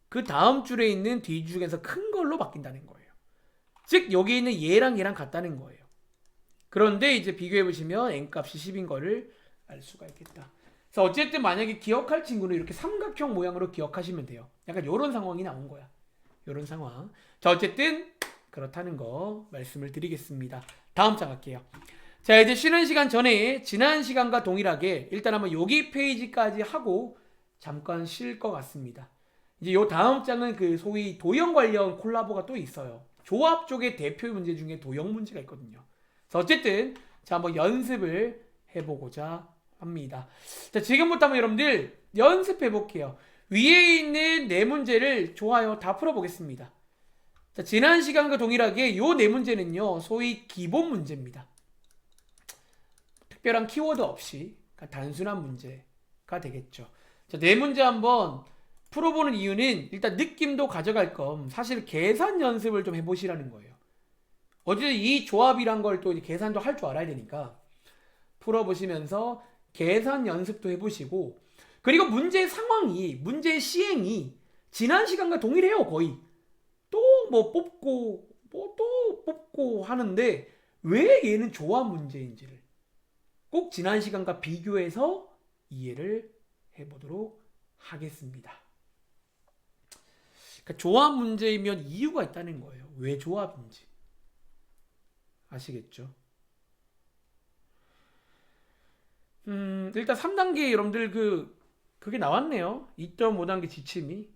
Speaker 1: 그 다음 줄에 있는 뒤 중에서 큰 걸로 바뀐다는 거예요. 즉 여기 있는 얘랑 얘랑 같다는 거예요. 그런데 이제 비교해 보시면 n값이 10인 거를 알 수가 있겠다. 그래서 어쨌든 만약에 기억할 친구는 이렇게 삼각형 모양으로 기억하시면 돼요. 약간 이런 상황이 나온 거야. 이런 상황. 자, 어쨌든 그렇다는 거 말씀을 드리겠습니다. 다음 장 갈게요. 자, 이제 쉬는 시간 전에 지난 시간과 동일하게 일단 한번 여기 페이지까지 하고 잠깐 쉴 것 같습니다. 이제 요 다음 장은 그 소위 도형 관련 콜라보가 또 있어요. 조합 쪽의 대표 문제 중에 도형 문제가 있거든요. 그래서 어쨌든 자, 한번 연습을 해보고자 합니다. 자, 지금부터 한번 여러분들 연습해 볼게요. 위에 있는 네 문제를 좋아요 다 풀어보겠습니다. 자, 지난 시간과 동일하게 요 네 문제는요, 소위 기본 문제입니다. 특별한 키워드 없이 단순한 문제가 되겠죠. 자, 네 문제 한번 풀어보는 이유는 일단 느낌도 가져갈 겸 사실 계산 연습을 좀 해보시라는 거예요. 어쨌든 이 조합이란 걸 또 계산도 할 줄 알아야 되니까 풀어보시면서 계산 연습도 해보시고, 그리고 문제 상황이, 문제 시행이 지난 시간과 동일해요. 거의 또 뭐 뽑고 뭐 또 뽑고 하는데 왜 얘는 조합 문제인지를 꼭 지난 시간과 비교해서 이해를 해보도록 하겠습니다. 그러니까 조합 문제이면 이유가 있다는 거예요. 왜 조합인지 아시겠죠? 일단 3단계 여러분들 그게 나왔네요. 2.5단계 지침이.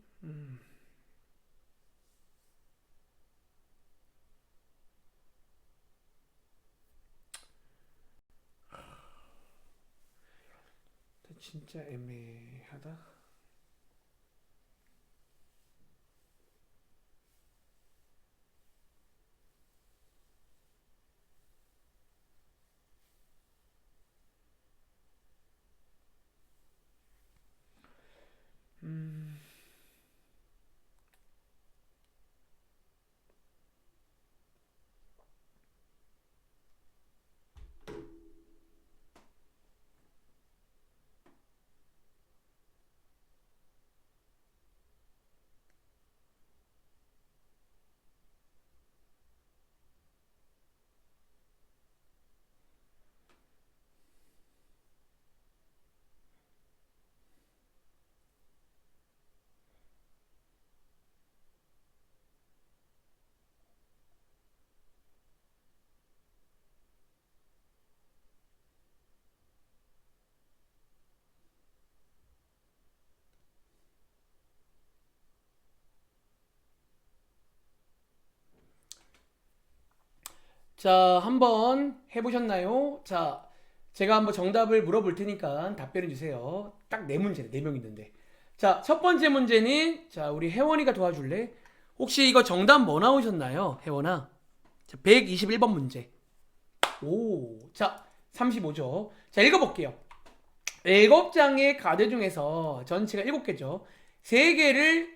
Speaker 1: 진짜 애매하다. 자, 한번 해보셨나요? 자, 제가 한번 정답을 물어볼 테니까 답변해 주세요. 딱 네 문제네, 네 명 있는데. 자, 첫 번째 문제는, 자, 우리 혜원이가 도와줄래? 혹시 이거 정답 뭐 나오셨나요? 혜원아. 자, 121번 문제. 오, 자, 35죠. 자, 읽어볼게요. 7장의 가드 중에서 전체가 7개죠. 3개를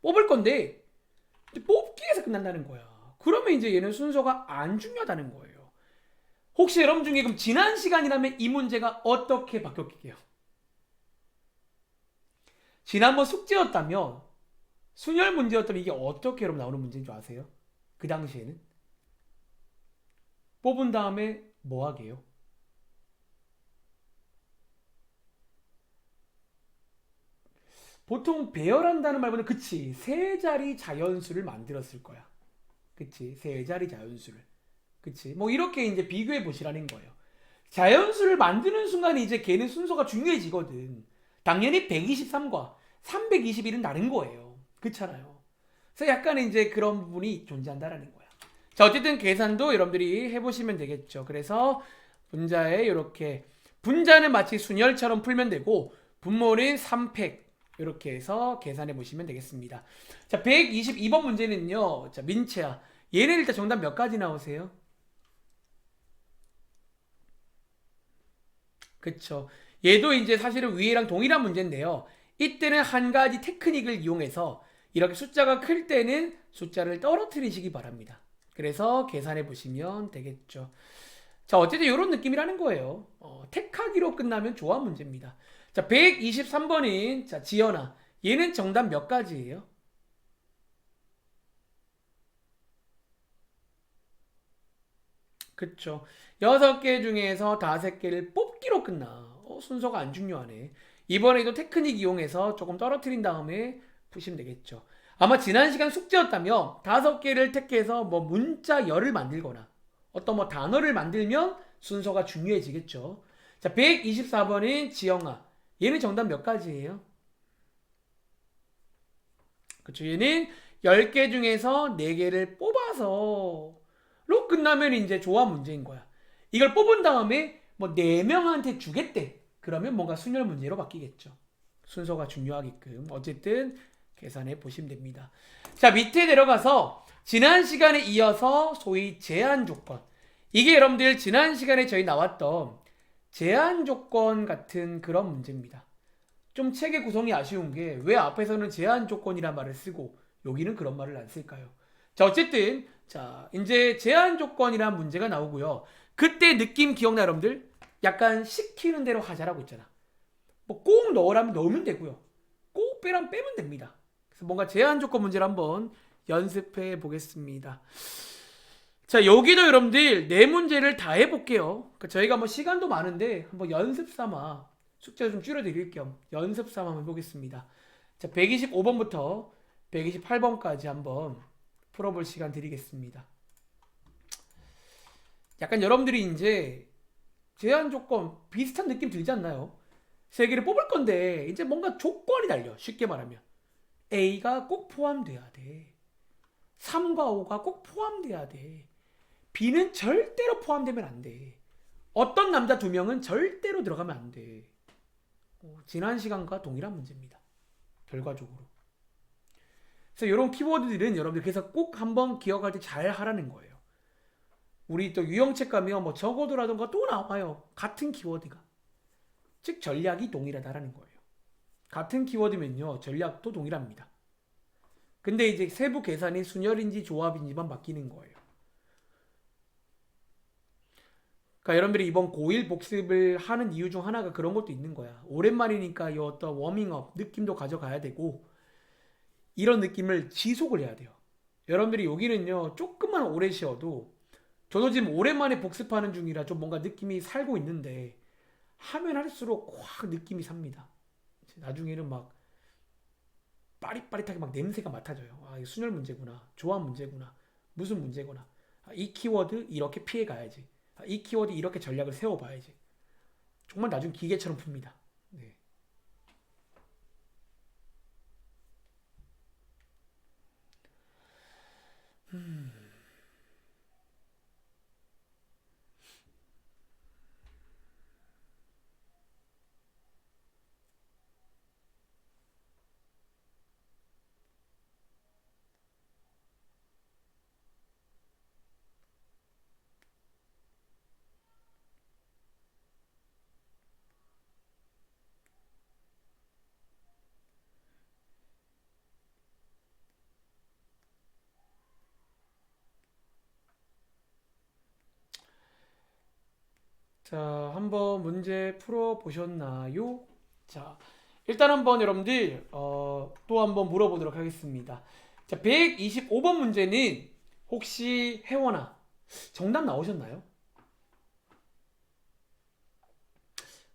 Speaker 1: 뽑을 건데, 뽑기에서 끝난다는 거야. 그러면 이제 얘는 순서가 안 중요하다는 거예요. 혹시 여러분 중에 그럼 지난 시간이라면 이 문제가 어떻게 바뀌었게요? 지난번 숙제였다면, 순열 문제였다면 이게 어떻게 여러분 나오는 문제인 줄 아세요? 그 당시에는 뽑은 다음에 뭐 하게요? 보통 배열한다는 말보다 그치 세 자리 자연수를 만들었을 거야. 그치 세 자리 자연수를. 그치 뭐 이렇게 이제 비교해 보시라는 거예요. 자연수를 만드는 순간 이제 걔는 순서가 중요해지거든. 당연히 123과 321은 다른 거예요. 그렇잖아요. 그래서 약간 이제 그런 부분이 존재한다라는 거야. 자, 어쨌든 계산도 여러분들이 해보시면 되겠죠. 그래서 분자에 이렇게 분자는 마치 순열처럼 풀면 되고 분모는 3팩 이렇게 해서 계산해 보시면 되겠습니다. 자, 122번 문제는요. 자, 민채야. 얘는 일단 정답 몇 가지 나오세요? 그쵸. 얘도 이제 사실은 위에랑 동일한 문제인데요. 이때는 한 가지 테크닉을 이용해서 이렇게 숫자가 클 때는 숫자를 떨어뜨리시기 바랍니다. 그래서 계산해 보시면 되겠죠. 자, 어쨌든 이런 느낌이라는 거예요. 택하기로 끝나면 좋아 문제입니다. 자, 123번인 자, 지연아. 얘는 정답 몇 가지예요? 그쵸. 6개 중에서 5개를 뽑기로 끝나. 순서가 안 중요하네. 이번에도 테크닉 이용해서 조금 떨어뜨린 다음에 푸시면 되겠죠. 아마 지난 시간 숙제였다면 5개를 택해서 뭐 문자 열을 만들거나 어떤 뭐 단어를 만들면 순서가 중요해지겠죠. 자, 124번인 지영아. 얘는 정답 몇 가지예요? 그쵸. 얘는 10개 중에서 4개를 뽑아서 로 끝나면 이제 조합 문제인 거야. 이걸 뽑은 다음에 뭐 4명한테 주겠대. 그러면 뭔가 순열 문제로 바뀌겠죠. 순서가 중요하게끔. 어쨌든 계산해 보시면 됩니다. 자, 밑에 내려가서 지난 시간에 이어서 소위 제한 조건. 이게 여러분들 지난 시간에 저희 나왔던 제한 조건 같은 그런 문제입니다. 좀 책의 구성이 아쉬운 게 왜 앞에서는 제한 조건이란 말을 쓰고 여기는 그런 말을 안 쓸까요? 자, 어쨌든 자, 이제 제한 조건이란 문제가 나오고요. 그때 느낌 기억나 여러분들? 약간 시키는 대로 하자라고 있잖아. 뭐 꼭 넣으라면 넣으면 되고요. 꼭 빼라면 빼면 됩니다. 그래서 뭔가 제한 조건 문제를 한번 연습해 보겠습니다. 자, 여기도 여러분들 네 문제를 다 해볼게요. 그러니까 저희가 뭐 시간도 많은데 한번 연습 삼아 숙제를 좀 줄여드릴 겸 연습 삼아 한번 해보겠습니다. 자, 125번부터 128번까지 한번 풀어볼 시간 드리겠습니다. 약간 여러분들이 이제 제한 조건 비슷한 느낌 들지 않나요? 세 개를 뽑을 건데 이제 뭔가 조건이 달려. 쉽게 말하면 A가 꼭 포함돼야 돼. 3과 5가 꼭 포함돼야 돼. B는 절대로 포함되면 안 돼. 어떤 남자 2명은 절대로 들어가면 안 돼. 지난 시간과 동일한 문제입니다. 결과적으로. 그래서 이런 키워드들은 여러분들 그래서 꼭 한번 기억할 때 잘 하라는 거예요. 우리 또 유형책 가면 뭐 적어도라던가 또 나와요. 같은 키워드가. 즉 전략이 동일하다라는 거예요. 같은 키워드면요. 전략도 동일합니다. 근데 이제 세부 계산이 순열인지 조합인지만 바뀌는 거예요. 그러니까 여러분들이 이번 고1 복습을 하는 이유 중 하나가 그런 것도 있는 거야. 오랜만이니까 이 어떤 워밍업 느낌도 가져가야 되고 이런 느낌을 지속을 해야 돼요. 여러분들이 여기는요. 조금만 오래 쉬어도 저도 지금 오랜만에 복습하는 중이라 좀 뭔가 느낌이 살고 있는데 하면 할수록 확 느낌이 삽니다. 나중에는 막 빠릿빠릿하게 막 냄새가 맡아져요. 아, 이거 순열 문제구나. 조합 문제구나. 무슨 문제구나. 아, 이 키워드 이렇게 피해 가야지. 아, 이 키워드 이렇게 전략을 세워봐야지. 정말 나중 기계처럼 풉니다. 네. 자, 한번 문제 풀어 보셨나요? 자, 일단 한번 여러분들 또 한번 물어보도록 하겠습니다. 자, 125번 문제는 혹시 혜원아 정답 나오셨나요?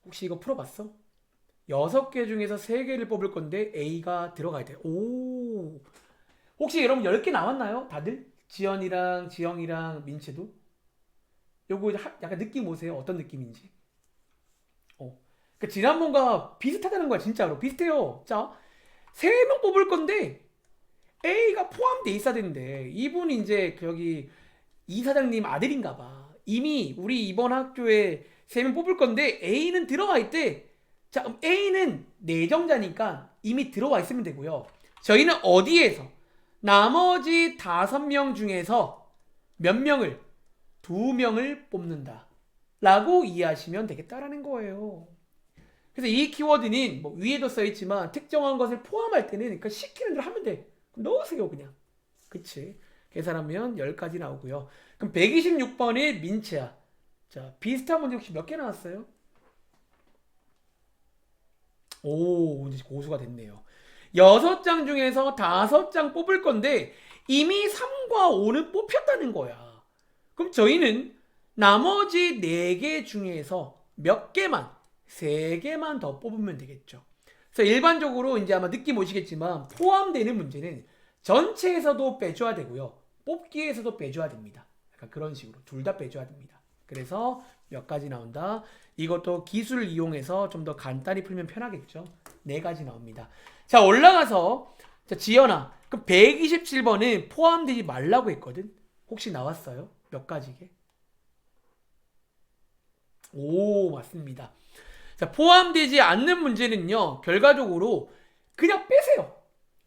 Speaker 1: 혹시 이거 풀어봤어? 6개 중에서 3개를 뽑을 건데 A가 들어가야 돼. 오. 혹시 여러분 10개 나왔나요? 다들? 지연이랑 지영이랑 민채도? 요거 약간 느낌 오세요? 어떤 느낌인지? 그러니까 지난번과 비슷하다는 거야, 진짜로. 비슷해요. 자, 3명 뽑을 건데 A가 포함돼 있어야 되는데 이분이 이제 여기 이사장님 아들인가 봐. 이미 우리 이번 학교에 3명 뽑을 건데 A는 들어와 있대. 자, 그럼 A는 내정자니까 이미 들어와 있으면 되고요. 저희는 어디에서 나머지 5명 중에서 몇 명을 2명을 뽑는다 라고 이해하시면 되겠다라는 거예요. 그래서 이 키워드는 뭐 위에도 써있지만 특정한 것을 포함할 때는 그러니까 시키는 대로 하면 돼. 넣으세요 그냥. 그치? 계산하면 10가지 나오고요. 그럼 126번이 민채야. 자, 비슷한 문제 혹시 몇 개 나왔어요? 오, 이제 고수가 됐네요. 6장 중에서 5장 뽑을 건데 이미 3과 5는 뽑혔다는 거야. 그럼 저희는 나머지 4개 중에서 몇 개만, 3개만 더 뽑으면 되겠죠. 그래서 일반적으로 이제 아마 느낌 오시겠지만 포함되는 문제는 전체에서도 빼줘야 되고요. 뽑기에서도 빼줘야 됩니다. 약간 그런 식으로 둘 다 빼줘야 됩니다. 그래서 몇 가지 나온다. 이것도 기술을 이용해서 좀 더 간단히 풀면 편하겠죠. 4가지 나옵니다. 자, 올라가서 자, 지연아. 그럼 127번은 포함되지 말라고 했거든. 혹시 나왔어요? 몇 가지게? 오, 맞습니다. 자, 포함되지 않는 문제는요. 결과적으로 그냥 빼세요.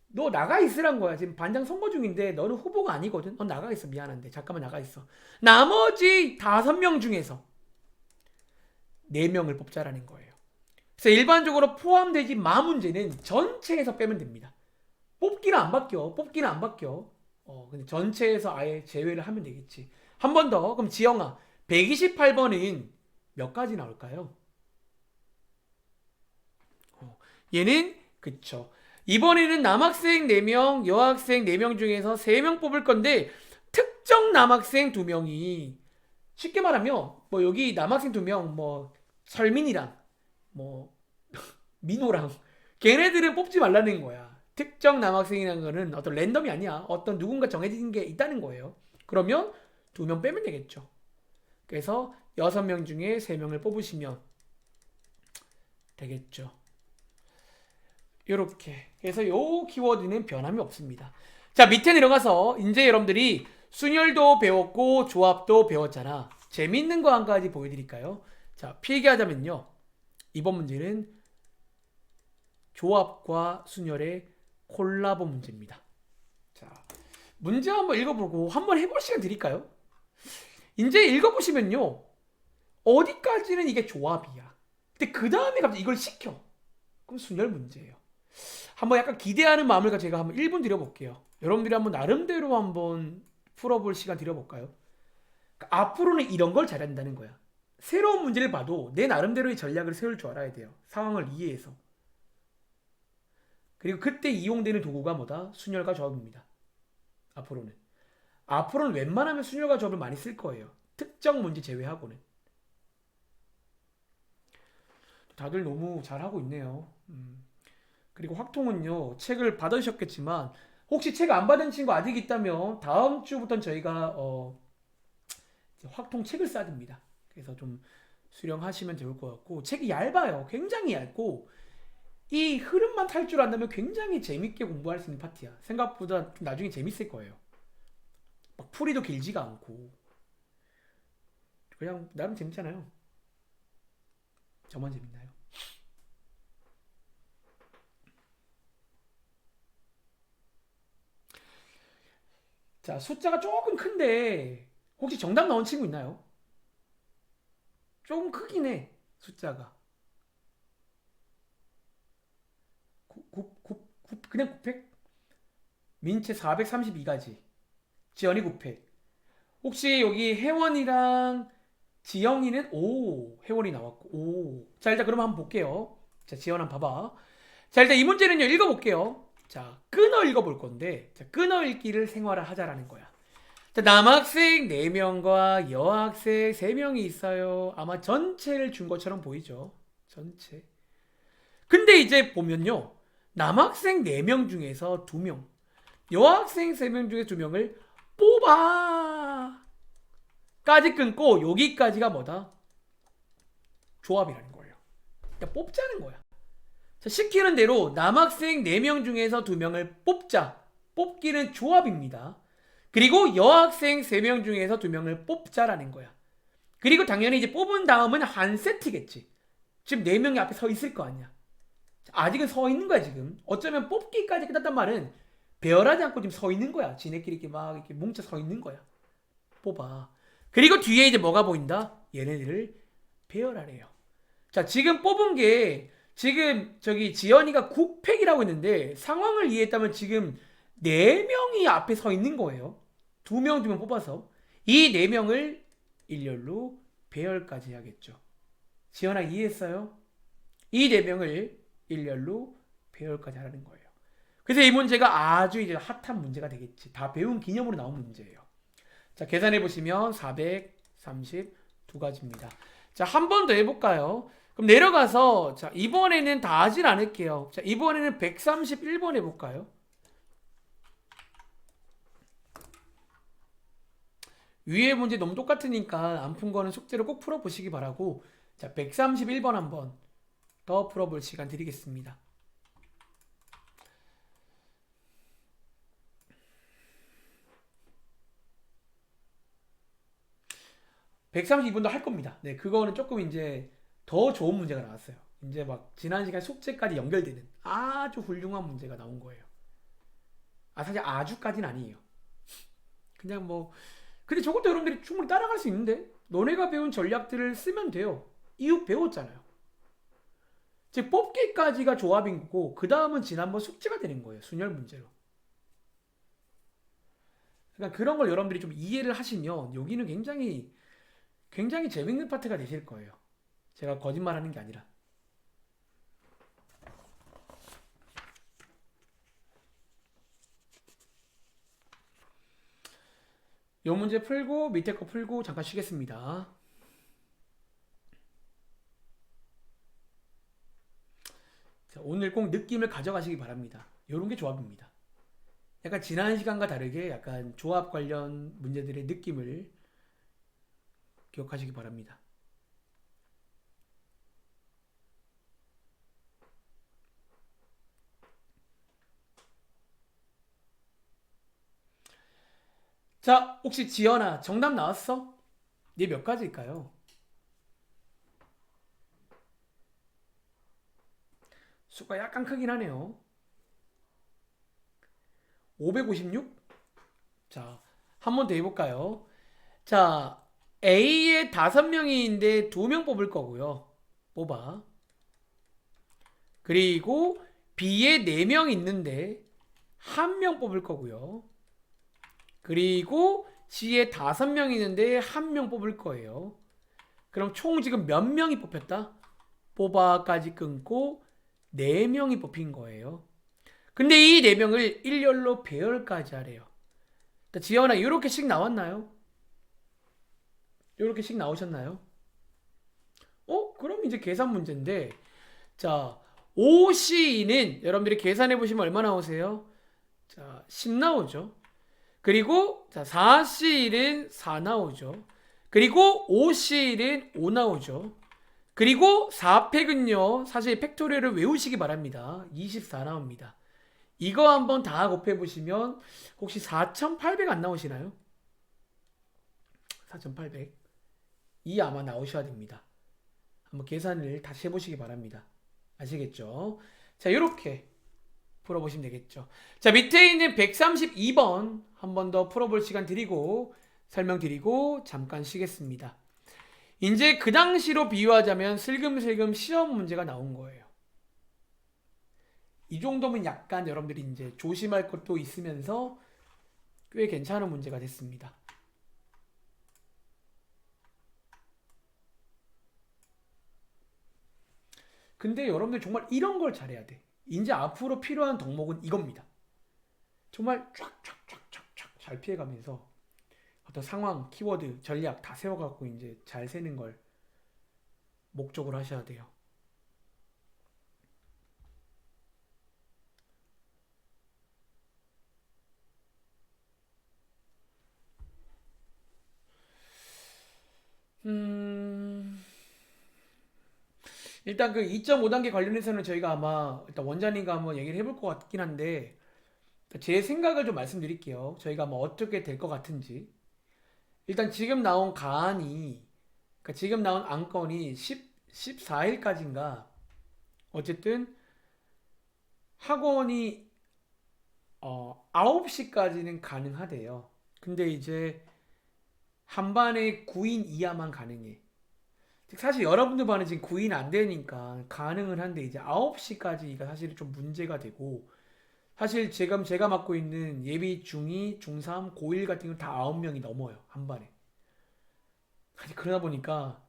Speaker 1: 너 나가 있으란 거야. 지금 반장 선거 중인데 너는 후보가 아니거든. 너 나가 있어. 미안한데. 잠깐만 나가 있어. 나머지 5명 중에서 4명을 뽑자라는 거예요. 그래서 일반적으로 포함되지 마 문제는 전체에서 빼면 됩니다. 뽑기는 안 바뀌어. 뽑기는 안 바뀌어. 근데 전체에서 아예 제외를 하면 되겠지. 한 번 더. 그럼 지영아, 128번은 몇 가지 나올까요? 얘는 그쵸. 이번에는 남학생 4명, 여학생 4명 중에서 3명 뽑을 건데 특정 남학생 2명이 쉽게 말하면 뭐 여기 남학생 2명 뭐 설민이랑 뭐 민호랑 걔네들은 뽑지 말라는 거야. 특정 남학생이라는 거는 어떤 랜덤이 아니야. 어떤 누군가 정해진 게 있다는 거예요. 그러면 2명 빼면 되겠죠. 그래서 6명 중에 3명을 뽑으시면 되겠죠. 요렇게. 그래서 요 키워드는 변함이 없습니다. 자, 밑에 내려가서 이제 여러분들이 순열도 배웠고 조합도 배웠잖아. 재밌는 거 한 가지 보여드릴까요? 자, 필기하자면요. 이번 문제는 조합과 순열의 콜라보 문제입니다. 자, 문제 한번 읽어보고 한번 해볼 시간 드릴까요? 이제 읽어보시면요. 어디까지는 이게 조합이야. 근데 그 다음에 갑자기 이걸 시켜. 그럼 순열 문제예요. 한번 약간 기대하는 마음을 제가 한번 1분 드려볼게요. 여러분들이 한번 나름대로 한번 풀어볼 시간 드려볼까요? 그러니까 앞으로는 이런 걸 잘해야 된다는 거야. 새로운 문제를 봐도 내 나름대로의 전략을 세울 줄 알아야 돼요. 상황을 이해해서. 그리고 그때 이용되는 도구가 뭐다? 순열과 조합입니다. 앞으로는 웬만하면 순열과 조합을 많이 쓸 거예요. 특정 문제 제외하고는. 다들 너무 잘하고 있네요. 그리고 확통은요, 책을 받으셨겠지만 혹시 책 안 받은 친구 아직 있다면 다음 주부터는 저희가 확통 책을 싸듭니다. 그래서 좀 수령하시면 좋을 것 같고, 책이 얇아요. 굉장히 얇고 이 흐름만 탈 줄 안다면 굉장히 재밌게 공부할 수 있는 파트야. 생각보다 좀 나중에 재밌을 거예요. 막 풀이도 길지가 않고 그냥 나름 재밌잖아요. 저만 재밌나요? 자, 숫자가 조금 큰데 혹시 정답 나온 친구 있나요? 조금 크긴 해. 숫자가 그냥 9팩? 민채 432가지, 지연이 9팩. 혹시 여기 혜원이랑 지영이는 혜원이 나왔고 자, 일단 그럼 한번 볼게요. 자, 지연 한번 봐봐. 자, 일단 이 문제는요, 읽어볼게요. 자, 끊어 읽어볼 건데, 자, 끊어 읽기를 생활화 하자라는 거야. 자, 남학생 4명과 여학생 3명이 있어요. 아마 전체를 준 것처럼 보이죠. 전체. 이제 보면요. 남학생 4명 중에서 2명, 여학생 3명 중에 2명을 뽑아! 까지 끊고 여기까지가 뭐다? 조합이라는 거예요. 그러니까 뽑자는 거야. 자, 시키는 대로 남학생 4명 중에서 2명을 뽑자. 뽑기는 조합입니다. 그리고 여학생 3명 중에서 2명을 뽑자라는 거야. 그리고 당연히 이제 뽑은 다음은 한 세트겠지. 지금 4명이 앞에 서 있을 거 아니야. 아직은 서 있는 거야, 지금. 어쩌면 뽑기까지 끝났단 말은 배열하지 않고 지금 서 있는 거야. 지네끼리 이렇게 막 이렇게 뭉쳐 서 있는 거야. 뽑아. 그리고 뒤에 이제 뭐가 보인다? 얘네들을 배열하래요. 자, 지금 뽑은 게 지금 저기 지연이가 9팩이라고 했는데 상황을 이해했다면 지금 4명이 앞에 서 있는 거예요. 2명 뽑아서 이 4명을 일렬로 배열까지 해야겠죠. 지연아 이해했어요? 이 4명을 일렬로 배열까지 하라는 거예요. 그래서 이 문제가 아주 이제 핫한 문제가 되겠지. 다 배운 기념으로 나온 문제예요. 자, 계산해 보시면 432가지입니다. 자, 한 번 더 해볼까요? 그럼 내려가서 자, 이번에는 다 하진 않을게요. 자, 이번에는 131번 해볼까요? 위에 문제 너무 똑같으니까 안 푼 거는 숙제로 꼭 풀어보시기 바라고, 자, 131번 한번 더 풀어볼 시간 드리겠습니다. 132번도 할 겁니다. 네, 그거는 조금 이제 더 좋은 문제가 나왔어요. 이제 막 지난 시간 숙제까지 연결되는 아주 훌륭한 문제가 나온 거예요. 아, 사실 아주까지는 아니에요. 그냥 뭐, 근데 저것도 여러분들이 충분히 따라갈 수 있는데, 너네가 배운 전략들을 쓰면 돼요. 이후 배웠잖아요. 즉 뽑기까지가 조합인 거고, 그 다음은 지난번 숙제가 되는 거예요. 순열 문제로. 그러니까 그런 걸 여러분들이 좀 이해를 하시면 여기는 굉장히 재밌는 파트가 되실 거예요. 제가 거짓말하는 게 아니라. 요 문제 풀고 밑에 거 풀고 잠깐 쉬겠습니다. 자, 오늘 꼭 느낌을 가져가시기 바랍니다. 요런 게 조합입니다. 약간 지난 시간과 다르게 약간 조합 관련 문제들의 느낌을 기억하시기 바랍니다. 자, 혹시 지연아 정답 나왔어? 얘 몇 가지일까요? 수가 약간 크긴 하네요. 556? 자, 한 번 더 해볼까요? 자, A에 5명인데 2명 뽑을 거고요. 뽑아. 그리고 B에 4명 있는데 1명 뽑을 거고요. 그리고 C에 5명 있는데 1명 뽑을 거예요. 그럼 총 지금 몇 명이 뽑혔다? 뽑아까지 끊고 4명이 뽑힌 거예요. 근데 이 4명을 일렬로 배열까지 하래요. 지연아, 이렇게씩 나왔나요? 이렇게씩 나오셨나요? 그럼 이제 계산 문제인데, 자, OC는 여러분들이 계산해 보시면 얼마 나오세요? 자, 10 나오죠. 그리고 자, 4C는 4 나오죠. 그리고 5C는 5 나오죠. 그리고 4팩은요, 사실 팩토리얼을 외우시기 바랍니다. 24 나옵니다. 이거 한번 다 곱해보시면 혹시 4,800 안 나오시나요? 4,800. 이 아마 나오셔야 됩니다. 한번 계산을 다시 해보시기 바랍니다. 아시겠죠? 자, 이렇게 풀어보시면 되겠죠. 자, 밑에 있는 132번 한 번 더 풀어볼 시간 드리고 설명드리고 잠깐 쉬겠습니다. 이제 그 당시로 비유하자면 슬금슬금 시험 문제가 나온 거예요. 이 정도면 약간 여러분들이 이제 조심할 것도 있으면서 꽤 괜찮은 문제가 됐습니다. 근데 여러분들 정말 이런 걸 잘해야 돼. 이제 앞으로 필요한 덕목은 이겁니다. 정말 쫙쫙쫙쫙쫙 잘 피해가면서 어떤 상황, 키워드, 전략 다 세워갖고 이제 잘 세는 걸 목적으로 하셔야 돼요. 일단 그 2.5단계 관련해서는 저희가 아마 일단 원장님과 한번 얘기를 해볼 것 같긴 한데 제 생각을 좀 말씀드릴게요. 저희가 뭐 어떻게 될 것 같은지. 일단 지금 나온 가안이 그러니까 지금 나온 안건이 14일까지인가 어쨌든 학원이 9시까지는 가능하대요. 근데 이제 한 반에 9인 이하만 가능해. 즉 사실 여러분들 반은 지금 9인 안 되니까 가능은 한데 이제 9시까지가 사실 좀 문제가 되고 사실 지금 제가 맡고 있는 예비 중2, 중3, 고1 같은 경우는 다 9명이 넘어요. 한 반에. 아니 그러다 보니까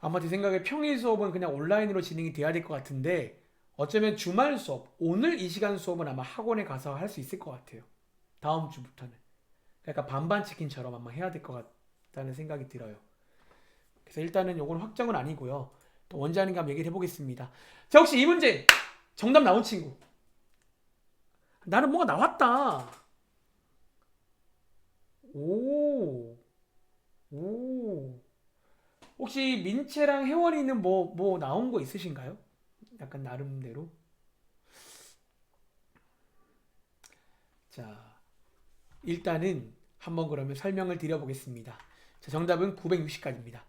Speaker 1: 아마 제 생각에 평일 수업은 그냥 온라인으로 진행이 돼야 될 것 같은데 어쩌면 주말 수업, 오늘 이 시간 수업은 아마 학원에 가서 할 수 있을 것 같아요. 다음 주부터는. 약간 반반 치킨처럼 아마 해야 될 것 같다는 생각이 들어요. 그래서 일단은 요건 확정은 아니고요. 또 원장님과 한번 얘기를 해보겠습니다. 자, 혹시 이 문제 정답 나온 친구? 나는 뭐가 나왔다. 오, 오. 혹시 민채랑 혜원이는 뭐 나온 거 있으신가요? 약간 나름대로. 자, 일단은 한번 그러면 설명을 드려보겠습니다. 자, 정답은 960까지입니다.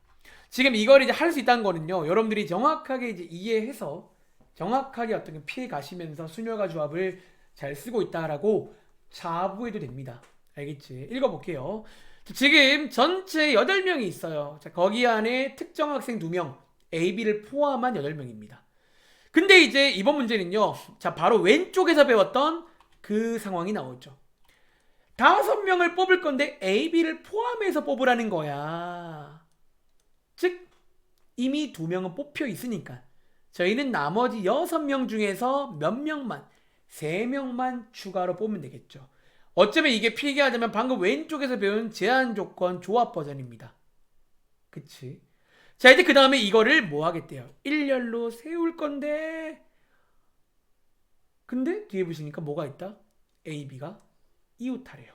Speaker 1: 지금 이걸 이제 할 수 있다는 거는요. 여러분들이 정확하게 이제 이해해서 정확하게 어떤 게 피해 가시면서 순열과 조합을 잘 쓰고 있다라고 자부해도 됩니다. 알겠지? 읽어볼게요. 자, 지금 전체 8명이 있어요. 자, 거기 안에 특정 학생 2명, A, B를 포함한 8명입니다. 근데 이제 이번 문제는요. 자, 바로 왼쪽에서 배웠던 그 상황이 나오죠. 5명을 뽑을 건데 A, B를 포함해서 뽑으라는 거야. 즉 이미 2명은 뽑혀 있으니까 저희는 나머지 6명 중에서 몇 명만 3명만 추가로 뽑으면 되겠죠. 어쩌면 이게 필기하자면 방금 왼쪽에서 배운 제한 조건 조합 버전입니다. 그치? 자 이제 그 다음에 이거를 뭐 하겠대요? 일렬로 세울 건데 근데 뒤에 보시니까 뭐가 있다? A, B가 이웃하래요.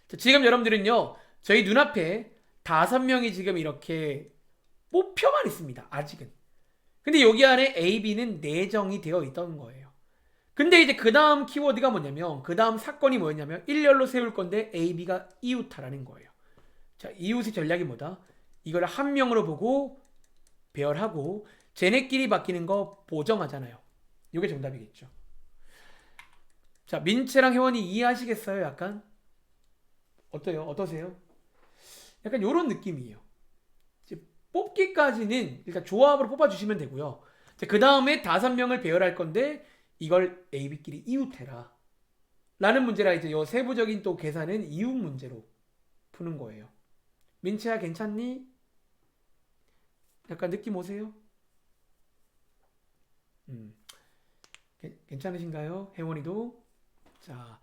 Speaker 1: 자, 지금 여러분들은요 저희 눈앞에 5명이 지금 이렇게 뽑혀만 있습니다. 아직은. 근데 여기 안에 A, B는 내정이 되어 있던 거예요. 근데 이제 그 다음 키워드가 뭐냐면 그 다음 사건이 뭐였냐면 일렬로 세울 건데 A, B가 이웃하라는 거예요. 자, 이웃의 전략이 뭐다? 이걸 한 명으로 보고 배열하고 쟤네끼리 바뀌는 거 보정하잖아요. 이게 정답이겠죠. 자, 민채랑 혜원이 이해하시겠어요? 약간? 어때요? 어떠세요? 약간 이런 느낌이에요. 뽑기까지는 일단 조합으로 뽑아주시면 되고요. 그 다음에 5명을 배열할 건데 이걸 A, B끼리 이웃해라. 라는 문제라 이제 요 세부적인 또 계산은 이웃 문제로 푸는 거예요. 민채야 괜찮니? 약간 느낌 오세요? 괜찮으신가요? 혜원이도? 자,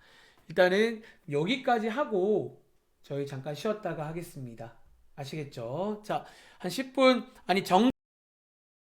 Speaker 1: 일단은 여기까지 하고 저희 잠깐 쉬었다가 하겠습니다. 아시겠죠? 자, 한 10분, 아니